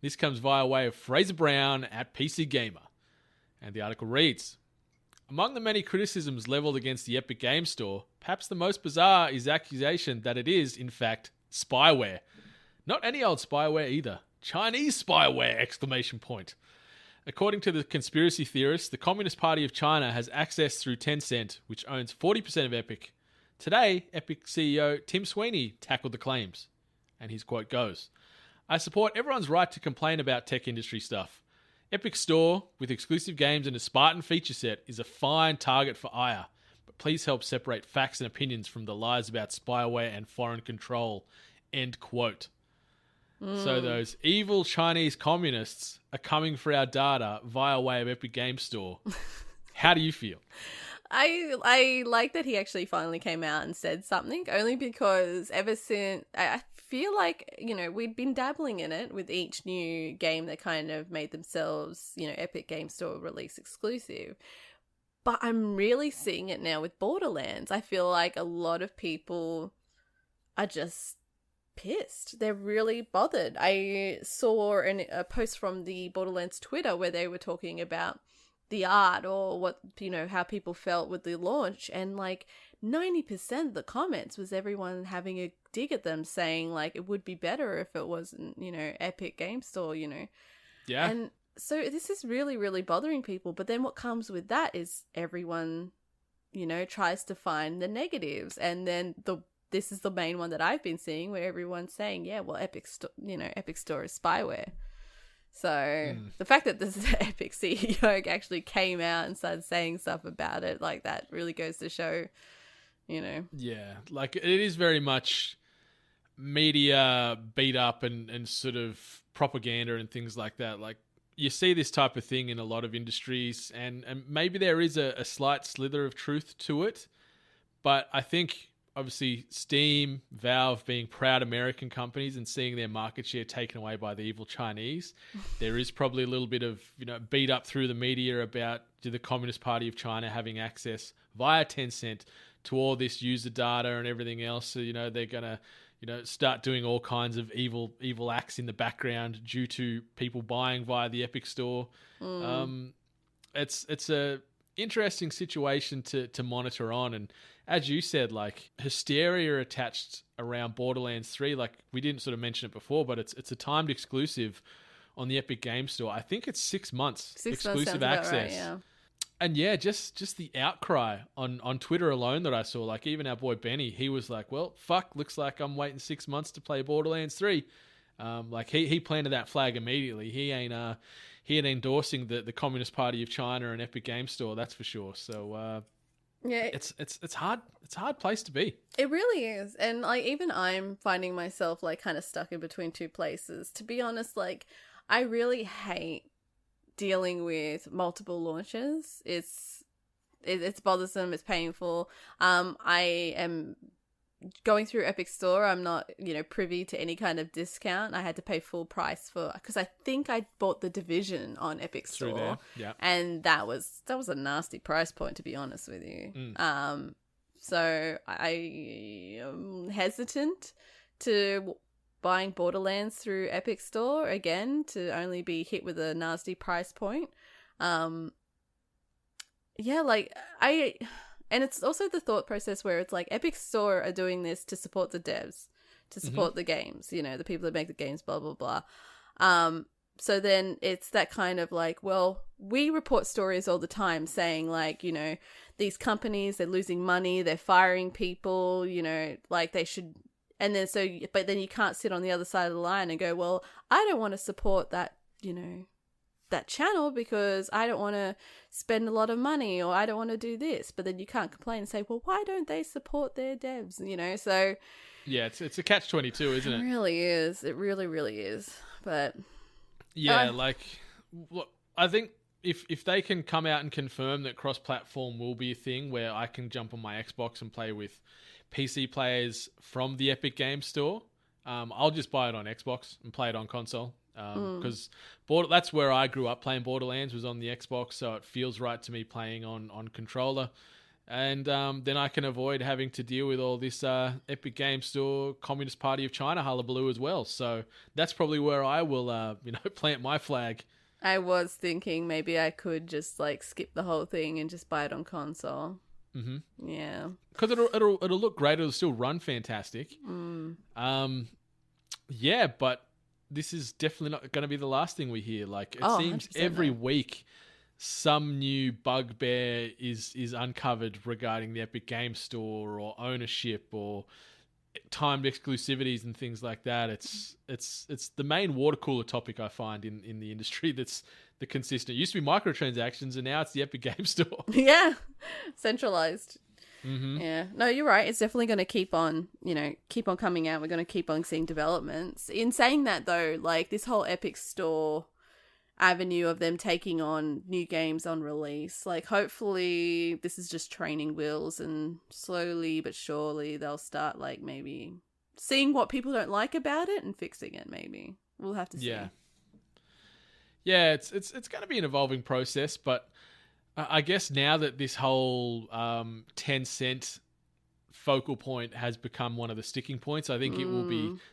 This comes via way of Fraser Brown at PC Gamer. And the article reads, among the many criticisms leveled against the Epic Game Store, perhaps the most bizarre is the accusation that it is, in fact, spyware. Not any old spyware either. Chinese spyware! ! According to the conspiracy theorists, the Communist Party of China has access through Tencent, which owns 40% of Epic. Today, Epic CEO Tim Sweeney tackled the claims. And his quote goes, I support everyone's right to complain about tech industry stuff. Epic Store, with exclusive games and a Spartan feature set, is a fine target for ire. But please help separate facts and opinions from the lies about spyware and foreign control. End quote. So those evil Chinese communists are coming for our data via way of Epic Game Store. How do you feel? I like that he actually finally came out and said something, only because ever since, I feel like, you know, we'd been dabbling in it with each new game that kind of made themselves, you know, Epic Game Store release exclusive. But I'm really seeing it now with Borderlands. I feel like a lot of people are just pissed. They're really bothered. I saw a post from the Borderlands Twitter where they were talking about the art or what, you know, how people felt with the launch, and like 90% of the comments was everyone having a dig at them, saying like it would be better if it wasn't, you know, Epic Game Store, you know. Yeah. And so this is really, really bothering people. But then what comes with that is everyone, you know, tries to find the negatives, and then this is the main one that I've been seeing, where everyone's saying, yeah, well, Epic Store is spyware. So the fact that this Epic CEO actually came out and started saying stuff about it, like, that really goes to show, you know. Yeah, like it is very much media beat up and sort of propaganda and things like that. Like, you see this type of thing in a lot of industries, and maybe there is a slight slither of truth to it. But I think, obviously, Steam, Valve being proud American companies and seeing their market share taken away by the evil Chinese, there is probably a little bit of, you know, beat up through the media about the Communist Party of China having access via Tencent to all this user data and everything else. So, you know, they're going to, you know, start doing all kinds of evil acts in the background due to people buying via the Epic Store. It's a interesting situation to monitor on. And as you said, like, hysteria attached around Borderlands 3. Like, we didn't sort of mention it before, but it's a timed exclusive on the Epic Game Store. I think it's 6 months exclusive access. Right, yeah. And yeah, just the outcry on Twitter alone that I saw. Like, even our boy Benny, he was like, well, fuck, looks like I'm waiting 6 months to play Borderlands 3. Like, he planted that flag immediately. He ain't endorsing the Communist Party of China and Epic Game Store, that's for sure. So yeah, it's hard. It's a hard place to be. It really is. And like, even I'm finding myself like kind of stuck in between two places. To be honest, like, I really hate dealing with multiple launches. It's bothersome. It's painful. I am going through Epic Store. I'm not, you know, privy to any kind of discount. I had to pay full price because I think I bought The Division on Epic Store. Through there. Yeah. And that was a nasty price point, to be honest with you. So I am hesitant to buying Borderlands through Epic Store again, to only be hit with a nasty price point. Yeah, like, and it's also the thought process where it's like Epic Store are doing this to support the devs, to support the games, you know, the people that make the games, blah, blah, blah. So then it's that kind of like, well, we report stories all the time saying like, you know, these companies, they're losing money, they're firing people, you know, like they should. And then but then you can't sit on the other side of the line and go, well, I don't want to support that, you know, that channel because I don't want to spend a lot of money, or I don't want to do this. But then you can't complain and say, well, why don't they support their devs? You know, so yeah, it's a catch-22, isn't it? It really is. It really, really is. But yeah, like, look, I think if they can come out and confirm that cross-platform will be a thing where I can jump on my Xbox and play with PC players from the Epic Game Store, I'll just buy it on Xbox and play it on console. Because that's where I grew up playing Borderlands, was on the Xbox, so it feels right to me playing on controller. And then I can avoid having to deal with all this Epic Games Store, Communist Party of China hullabaloo as well. So that's probably where I will, plant my flag. I was thinking maybe I could just like skip the whole thing and just buy it on console. Mm-hmm. Yeah, because it'll look great. It'll still run fantastic. Yeah, but this is definitely not going to be the last thing we hear. Like, it seems every week some new bugbear is uncovered regarding the Epic Games Store or ownership or timed exclusivities and things like that. It's the main water cooler topic I find in the industry that's the consistent. It used to be microtransactions, and now it's the Epic Games Store. Yeah, centralized. Mm-hmm. Yeah, no, you're right. It's definitely going to keep on coming out. We're going to keep on seeing developments. In saying that, though, like this whole Epic Store avenue of them taking on new games on release, like hopefully this is just training wheels, and slowly but surely they'll start like maybe seeing what people don't like about it and fixing it. Maybe we'll have to see. Yeah, it's going to be an evolving process, but I guess now that this whole Tencent focal point has become one of the sticking points, I think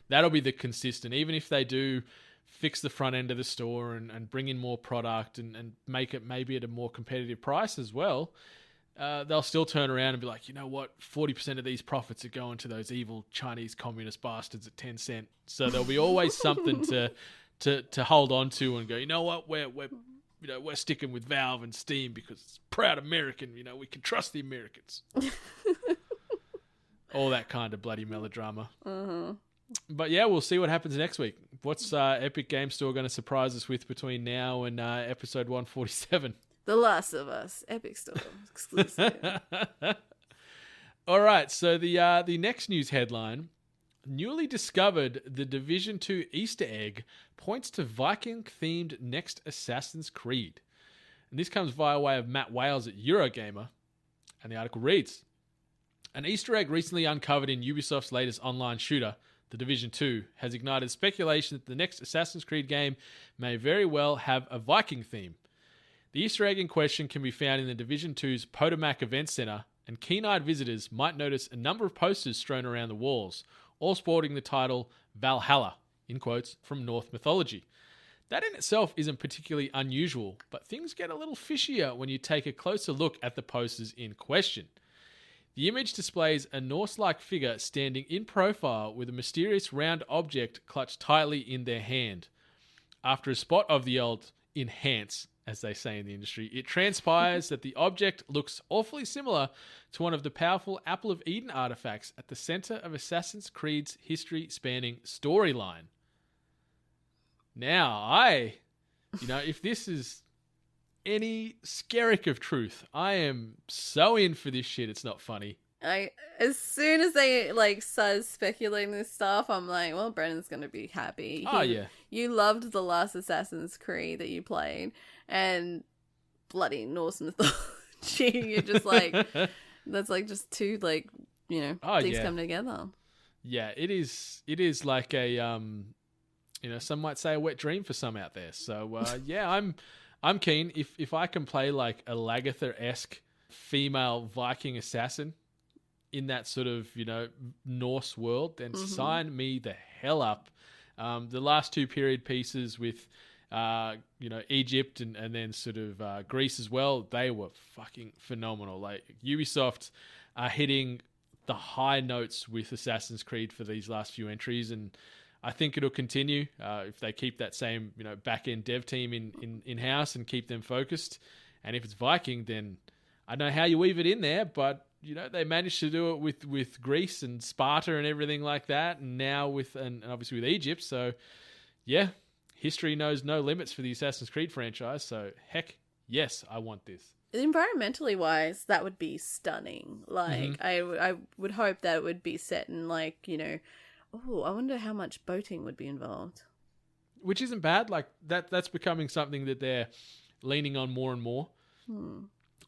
that'll be the consistent. Even if they do fix the front end of the store and bring in more product and make it maybe at a more competitive price as well, they'll still turn around and be like, you know what, 40% of these profits are going to those evil Chinese communist bastards at Tencent. So there'll be always something to hold on to and go, you know what, we're sticking with Valve and Steam because it's proud American. We can trust the Americans. All that kind of bloody melodrama. Uh-huh. But yeah, we'll see what happens next week. What's Epic Games Store going to surprise us with between now and episode 147? The Last of Us Epic Store exclusive. All right, so the next news headline: newly discovered the Division 2 Easter egg points to Viking-themed next Assassin's Creed. And this comes via way of Matt Wales at Eurogamer. And the article reads: an Easter egg recently uncovered in Ubisoft's latest online shooter, The Division 2, has ignited speculation that the next Assassin's Creed game may very well have a Viking theme. The Easter egg in question can be found in the Division 2's Potomac Event Center, and keen-eyed visitors might notice a number of posters strewn around the walls, all sporting the title Valhalla, in quotes, from Norse mythology. That in itself isn't particularly unusual, but things get a little fishier when you take a closer look at the posters in question. The image displays a Norse-like figure standing in profile with a mysterious round object clutched tightly in their hand. After a spot of the old enhance, as they say in the industry, it transpires that the object looks awfully similar to one of the powerful Apple of Eden artifacts at the center of Assassin's Creed's history-spanning storyline. Now, if this is any skerrick of truth, I am so in for this shit, it's not funny. As soon as they started speculating this stuff, I'm like, well, Brennan's gonna be happy. You loved the last Assassin's Creed that you played, and bloody Norse mythology. You're just like, that's just two things come together. Yeah, it is like a some might say a wet dream for some out there. So I'm keen if I can play like a Lagertha-esque female Viking assassin in that sort of, Norse world, then sign me the hell up. The last two period pieces with, Egypt and then sort of Greece as well, they were fucking phenomenal. Like, Ubisoft are hitting the high notes with Assassin's Creed for these last few entries, and I think it'll continue if they keep that same, back-end dev team in-house and keep them focused. And if it's Viking, then I don't know how you weave it in there, but they managed to do it with Greece and Sparta and everything like that, and now and obviously with Egypt. So, yeah, history knows no limits for the Assassin's Creed franchise. So, heck, yes, I want this. Environmentally wise, that would be stunning. Like, I would hope that it would be set in I wonder how much boating would be involved. Which isn't bad. Like, that's becoming something that they're leaning on more and more.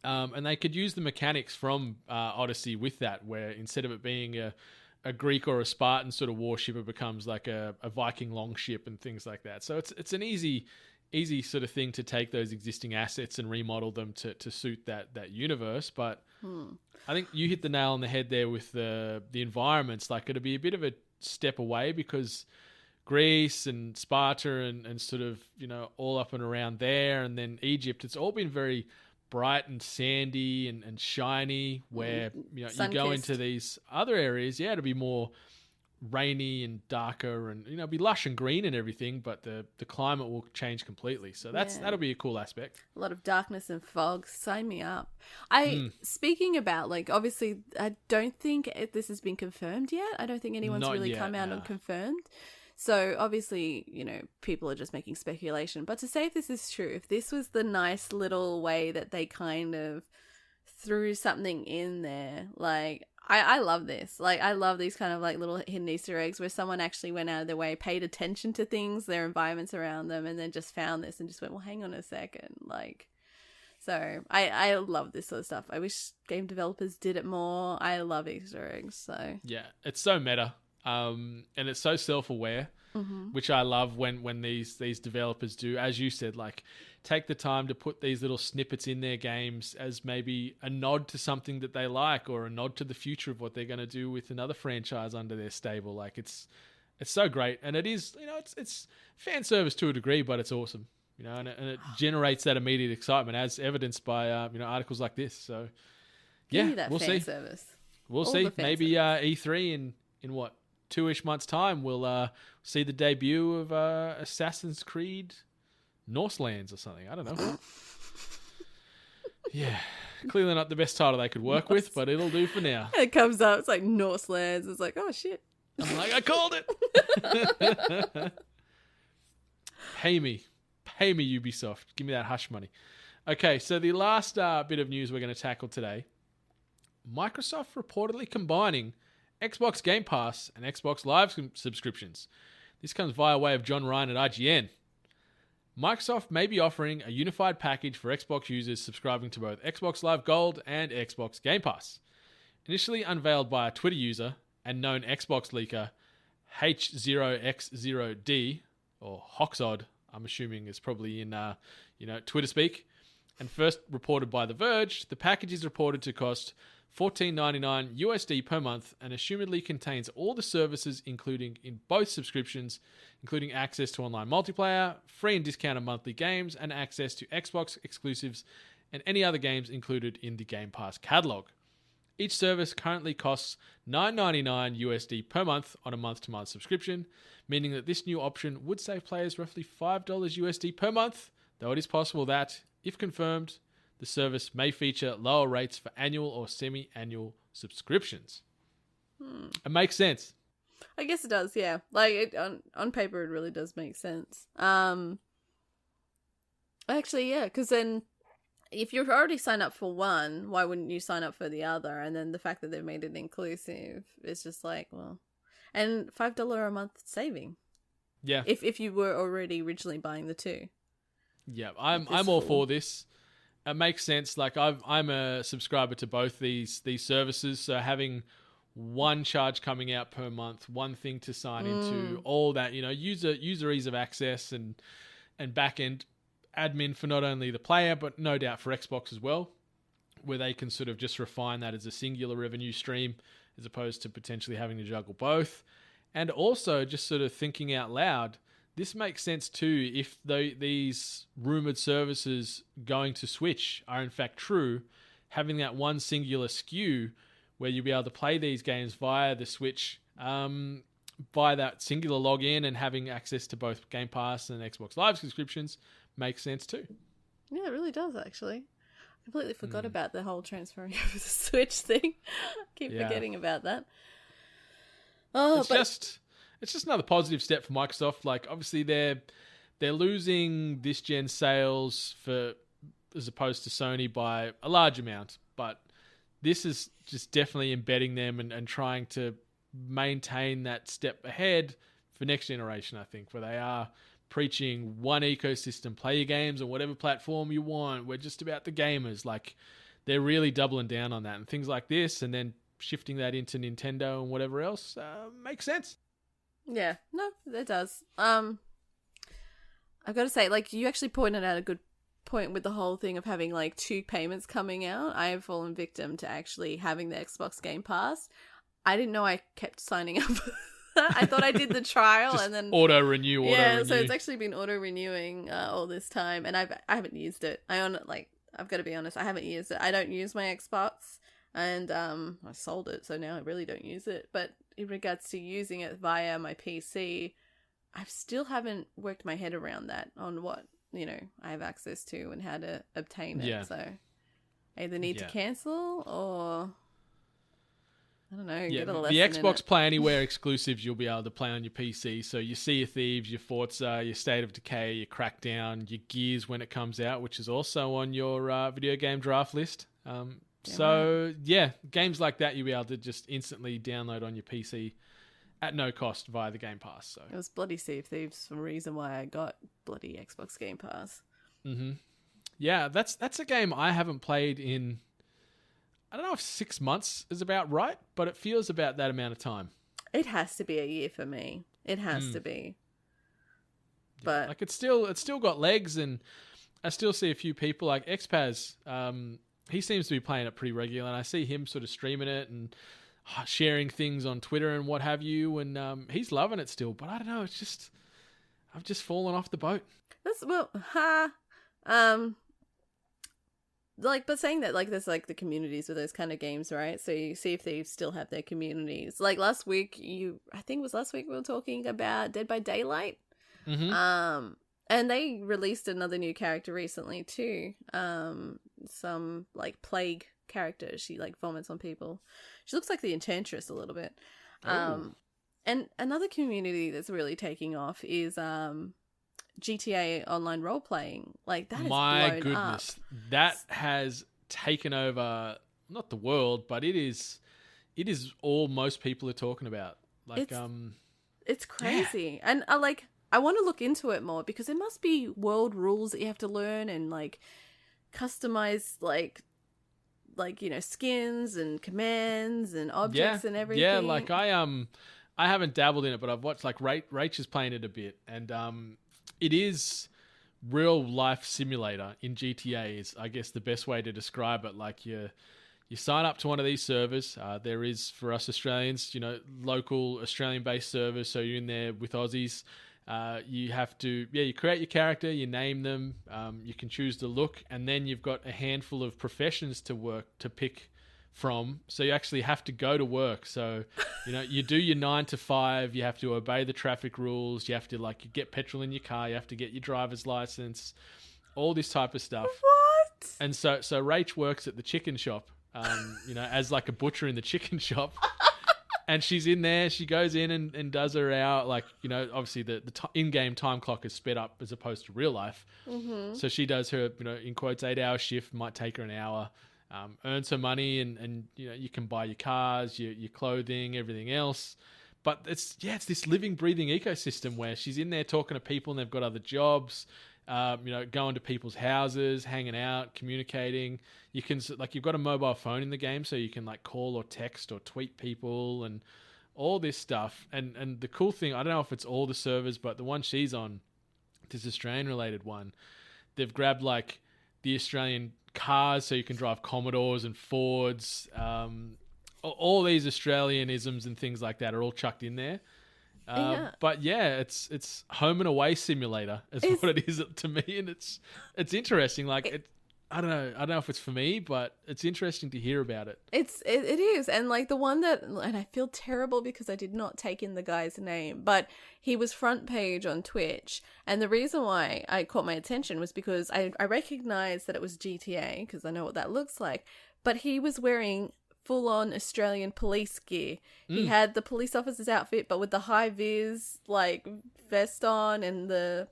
And they could use the mechanics from Odyssey with that, where instead of it being a a Greek or a Spartan sort of warship, it becomes like a Viking longship and things like that. So it's an easy sort of thing to take those existing assets and remodel them to suit that universe. But I think you hit the nail on the head there with the environments. Like, it'll be a bit of a step away because Greece and Sparta and sort of, all up and around there, and then Egypt, it's all been very bright and sandy and shiny, where you go into these other areas, it'll be more rainy and darker, and be lush and green and everything, but the climate will change completely. So that'll be a cool aspect. A lot of darkness and fog. Sign me up. Speaking about, like, obviously I don't think this has been confirmed yet. I don't think anyone's come out and confirmed. So obviously, people are just making speculation. But to say if this is true, if this was the nice little way that they kind of threw something in there, like, I love this. Like, I love these kind of like little hidden Easter eggs where someone actually went out of their way, paid attention to things, their environments around them, and then just found this and just went, well, hang on a second. Like, so I love this sort of stuff. I wish game developers did it more. I love Easter eggs. So yeah, it's so meta. And it's so self-aware, which I love when these developers do, as you said, like, take the time to put these little snippets in their games as maybe a nod to something that they like, or a nod to the future of what they're going to do with another franchise under their stable. Like, it's so great, and it is, it's fan service to a degree, but it's awesome, and it generates that immediate excitement, as evidenced by articles like this. So yeah, we'll see. Service. We'll see. Maybe E3 in what, 2-ish months' time, we'll see the debut of Assassin's Creed Northlands or something. I don't know. Yeah, clearly not the best title they could work with, but it'll do for now. It comes up, it's like Northlands. It's like, oh shit. I'm like, I called it. Pay me, Ubisoft. Give me that hush money. Okay, so the last bit of news we're going to tackle today: Microsoft reportedly combining Xbox Game Pass and Xbox Live subscriptions. This comes via way of John Ryan at IGN. Microsoft may be offering a unified package for Xbox users subscribing to both Xbox Live Gold and Xbox Game Pass. Initially unveiled by a Twitter user and known Xbox leaker H0X0D, or Hoxod, I'm assuming is probably in Twitter speak, and first reported by The Verge, the package is reported to cost $14.99 USD per month, and assumedly contains all the services including in both subscriptions, including access to online multiplayer, free and discounted monthly games, and access to Xbox exclusives and any other games included in the Game Pass catalog. Each service currently costs $9.99 USD per month on a month-to-month subscription, meaning that this new option would save players roughly $5 USD per month, though it is possible that, if confirmed, the service may feature lower rates for annual or semi-annual subscriptions. It makes sense. I guess it does, yeah. Like, on paper, it really does make sense. Actually, yeah, because then if you've already signed up for one, why wouldn't you sign up for the other? And then the fact that they've made it inclusive is just like, well... And $5 a month saving. Yeah. If you were already originally buying the two. Yeah, I'm all for this. It makes sense. Like, I'm a subscriber to both these services, so having one charge coming out per month, one thing to sign into, all that, user ease of access and back end admin for not only the player but no doubt for Xbox as well, where they can sort of just refine that as a singular revenue stream as opposed to potentially having to juggle both. And also, just sort of thinking out loud, this makes sense too if these rumored services going to Switch are in fact true, having that one singular SKU where you'll be able to play these games via the Switch, via that singular login, and having access to both Game Pass and Xbox Live subscriptions makes sense too. Yeah, it really does, actually. I completely forgot about the whole transferring over the Switch thing. Keep forgetting about that. It's just another positive step for Microsoft. Like, obviously they're losing this gen sales as opposed to Sony by a large amount, but this is just definitely embedding them and trying to maintain that step ahead for next generation, I think, where they are preaching one ecosystem, play your games on whatever platform you want. We're just about the gamers. Like, they're really doubling down on that, and things like this, and then shifting that into Nintendo and whatever else makes sense. Yeah, no, it does. I've got to say, like, you actually pointed out a good point with the whole thing of having like 2 payments coming out. I have fallen victim to actually having the Xbox Game Pass. I didn't know I kept signing up. I thought I did the trial and then auto renew. So it's actually been auto renewing all this time, and I haven't used it. I've got to be honest, I haven't used it. I don't use my Xbox, and I sold it, so now I really don't use it. But in regards to using it via my PC, I still haven't worked my head around that on what I have access to and how to obtain it. Yeah. So I either need to cancel or I don't know. Get a lesson the Xbox in it. Play Anywhere exclusives you'll be able to play on your PC. So your Sea of Thieves, your Forza, your State of Decay, your Crackdown, your Gears when it comes out, which is also on your video game draft list. Games like that you'll be able to just instantly download on your PC at no cost via the Game Pass. So it was bloody Sea of Thieves for a reason why I got bloody Xbox Game Pass. Mm-hmm. Yeah, that's a game I haven't played in. I don't know if 6 months is about right, but it feels about that amount of time. It has to be a year for me. It has to be. Yeah, but like it's still got legs, and I still see a few people like Xpaz. He seems to be playing it pretty regular, and I see him sort of streaming it and sharing things on Twitter and what have you, and he's loving it still. But I don't know, it's just I've just fallen off the boat. But saying that, like, there's like the communities with those kind of games, right? So you see if they still have their communities. Like last week, I think it was last week we were talking about Dead by Daylight. Mm-hmm. And they released another new character recently too. Some like plague character. She like vomits on people. She looks like the Enchantress a little bit. And another community that's really taking off is GTA online role playing. Like that is my blown goodness, up. that has taken over not the world, but it is all most people are talking about. Like it's crazy. And I want to look into it more because there must be world rules that you have to learn and like customize like skins and commands and objects and everything. Yeah, like I haven't dabbled in it, but I've watched like Rach is playing it a bit, and it is real life simulator in GTA is I guess the best way to describe it. Like you sign up to one of these servers. There is for us Australians, local Australian based servers. So you're in there with Aussies. You have to, you create your character, you name them, you can choose the look, and then you've got a handful of professions to pick from. So you actually have to go to work. So, you do your 9 to 5, you have to obey the traffic rules, you have to you get petrol in your car, you have to get your driver's license, all this type of stuff. What? And so Rach works at the chicken shop, as like a butcher in the chicken shop. And she's in there, she goes in and does her hour, obviously the in-game time clock is sped up as opposed to real life. Mm-hmm. So she does her, in quotes, 8-hour shift, might take her an hour, earns her money and you can buy your cars, your clothing, everything else. But it's this living, breathing ecosystem where she's in there talking to people and they've got other jobs, going to people's houses, hanging out, communicating. You can you've got a mobile phone in the game, so you can call or text or tweet people and all this stuff. And the cool thing, I don't know if it's all the servers, but the one she's on, this Australian related one, they've grabbed the Australian cars, so you can drive Commodores and Fords. All these Australianisms and things like that are all chucked in there. But it's home and away simulator is what it is to me, and it's interesting. I don't know if it's for me, but it's interesting to hear about it. It is, and the one and I feel terrible because I did not take in the guy's name, but he was front page on Twitch, and the reason why I caught my attention was because I recognized that it was GTA because I know what that looks like, but he was wearing full-on Australian police gear. He had the police officer's outfit, but with the high-vis, vest on and the,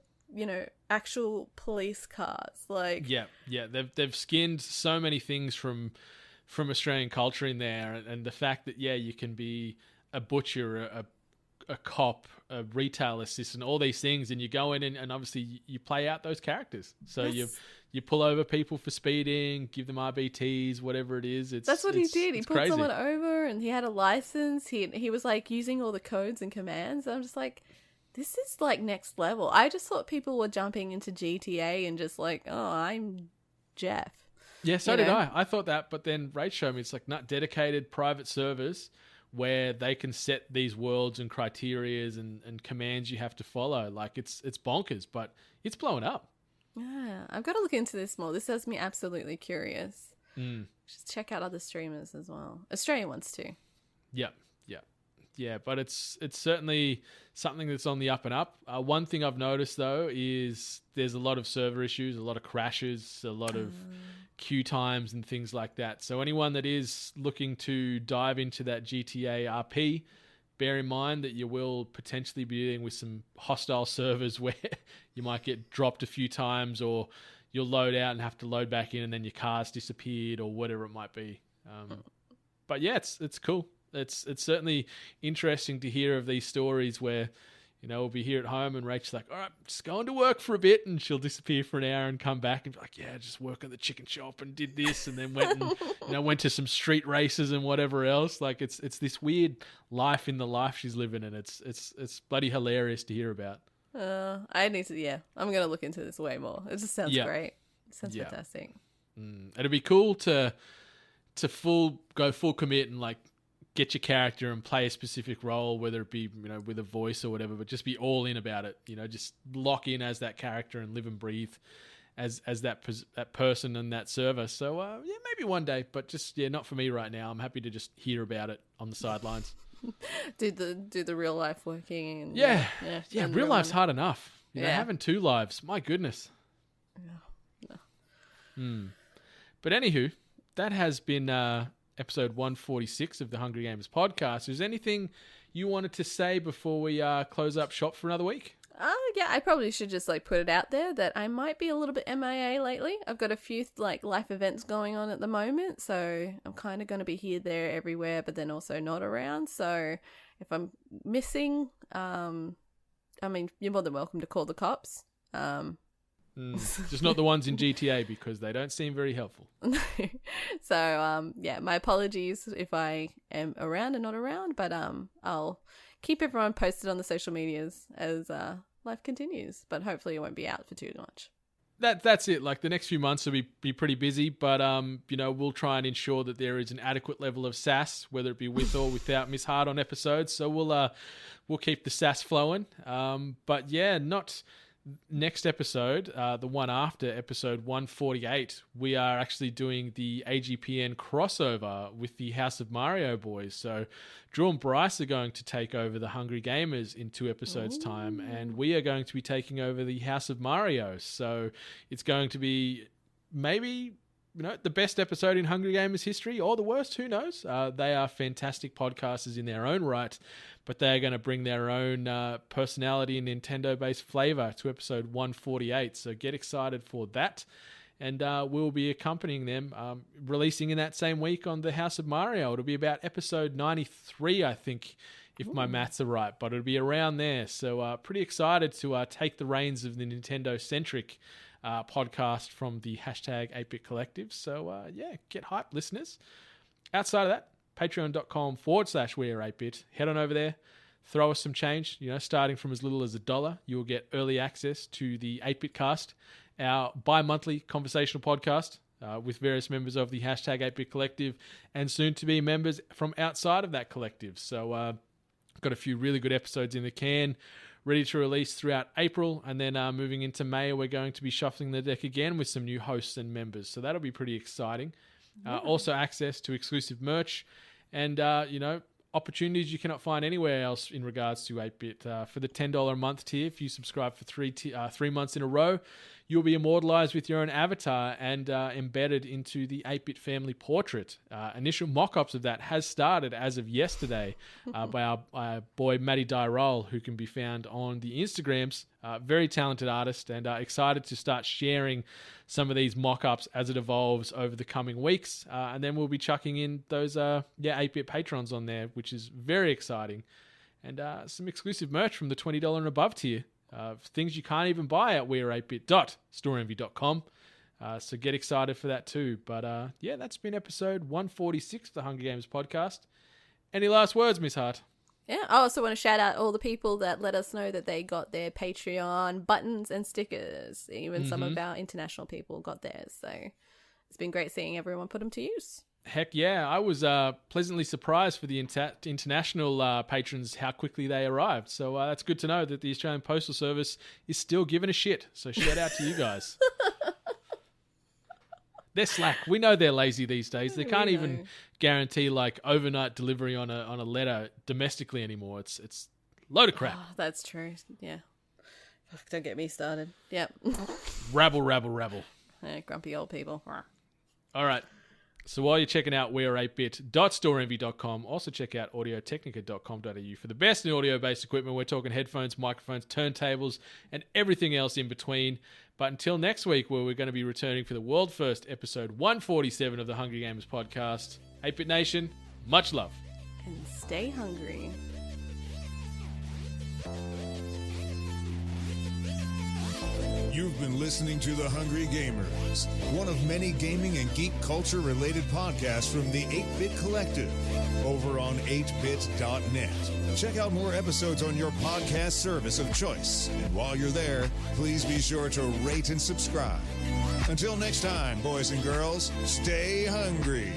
actual police cars. They've skinned so many things from Australian culture in there, and the fact that, you can be a butcher, a cop, a retail assistant, all these things, and you go in and obviously you play out those characters. So you pull over people for speeding, give them RBTs, whatever it is. That's what he did. He pulled crazy. someone over and he had a license. He was like using all the codes and commands. I'm just like, this is like next level. I just thought people were jumping into GTA and just like, oh, I'm Jeff. Yeah, so did I. I thought that, but then Rach showed me it's like not dedicated private servers where they can set these worlds and criterias and commands you have to follow. Like it's bonkers, but it's blowing up. Yeah, I've got to look into this more. This has me absolutely curious. Just check out other streamers as well. Australian ones too. Yeah, but it's certainly something that's on the up and up. One thing I've noticed though is there's a lot of server issues, a lot of crashes, a lot of queue times and things like that. So anyone that is looking to dive into that GTA RP, bear in mind that you will potentially be dealing with some hostile servers where you might get dropped a few times, or you'll load out and have to load back in and then your car's disappeared or whatever it might be. But yeah, it's cool. It's certainly interesting to hear of these stories where, we'll be here at home and Rachel's like, all right, just going to work for a bit, and she'll disappear for an hour and come back and be like, yeah, just work at the chicken shop and did this, and then went and went to some street races and whatever else. Like it's this weird life in the life she's living, and it's bloody hilarious to hear about. I need to, I'm going to look into this way more. It just sounds great. It sounds fantastic. It'd be cool to go full commit and like get your character and play a specific role, whether it be, with a voice or whatever, but just be all in about it, just lock in as that character and live and breathe as that person and that server. So, maybe one day, but just, not for me right now. I'm happy to just hear about it on the sidelines. do the real life working. And, yeah. Real life's hard enough. Having two lives, my goodness. No. But anywho, that has been episode 146 of the Hungry Gamers podcast. Is there anything you wanted to say before we close up shop for another week? I probably should just put it out there that I might be a little bit MIA lately. I've got a few life events going on at the moment, so I'm kind of going to be here, there, everywhere, but then also not around. So if I'm missing, you're more than welcome to call the cops. Just not the ones in GTA, because they don't seem very helpful. So, my apologies if I am around and not around, but I'll keep everyone posted on the social medias as life continues, but hopefully it won't be out for too much. That's it. Like the next few months will be pretty busy, but we'll try and ensure that there is an adequate level of sass, whether it be with or without Miss Hart on episodes. So we'll keep the sass flowing. But yeah, not next episode, the one after episode 148, we are actually doing the AGPN crossover with the House of Mario boys. So Drew and Bryce are going to take over the Hungry Gamers in 2 episodes' time, and we are going to be taking over the House of Mario. So it's going to be maybe the best episode in Hungry Gamers history, or the worst, who knows? They are fantastic podcasters in their own right, but they're going to bring their own personality and Nintendo-based flavor to episode 148. So get excited for that. And we'll be accompanying them, releasing in that same week on the House of Mario. It'll be about episode 93, I think, if my maths are right, but it'll be around there. So pretty excited to take the reins of the Nintendo-centric podcast from the hashtag 8-Bit Collective. So get hyped, listeners. Outside of that, patreon.com/weare8bit. Head on over there, throw us some change. Starting from as little as $1, you will get early access to the 8-Bit Cast, our bi-monthly conversational podcast with various members of the hashtag 8-Bit Collective and soon to be members from outside of that collective. So got a few really good episodes in the can, ready to release throughout April, and then moving into May, we're going to be shuffling the deck again with some new hosts and members. So that'll be pretty exciting. Also access to exclusive merch and, opportunities you cannot find anywhere else in regards to 8-Bit. For the $10 a month tier, if you subscribe for 3 months in a row, you'll be immortalized with your own avatar and embedded into the 8-Bit family portrait. Initial mock-ups of that has started as of yesterday by our boy Matty Dyrol, who can be found on the Instagrams. Very talented artist, and excited to start sharing some of these mock-ups as it evolves over the coming weeks. And then we'll be chucking in those 8-Bit patrons on there, which is very exciting. and some exclusive merch from the $20 and above tier. Things you can't even buy at weare8bit.storeenvy.com. So get excited for that too. But yeah, that's been episode 146 of the Hunger Games podcast. Any last words, Miss Hart? Yeah, I also want to shout out all the people that let us know that they got their Patreon buttons and stickers. Even some of our international people got theirs. So it's been great seeing everyone put them to use. Heck yeah. I was pleasantly surprised for the international patrons how quickly they arrived. So that's good to know that the Australian Postal Service is still giving a shit. So shout out to you guys. They're slack. We know they're lazy these days. They can't even guarantee like overnight delivery on a letter domestically anymore. It's a load of crap. Oh, that's true. Yeah. Don't get me started. Yep. Rabble. Yeah, grumpy old people. All right. So while you're checking out weare8bit.storeenvy.com, also check out audiotechnica.com.au for the best in audio-based equipment. We're talking headphones, microphones, turntables, and everything else in between. But until next week, where we're going to be returning for the world first episode 147 of the Hunger Games podcast, 8-Bit Nation, much love. And stay hungry. You've been listening to The Hungry Gamers, one of many gaming and geek culture related podcasts from the 8-Bit Collective over on 8bit.net. Check out more episodes on your podcast service of choice. And while you're there, please be sure to rate and subscribe. Until next time, boys and girls, stay hungry.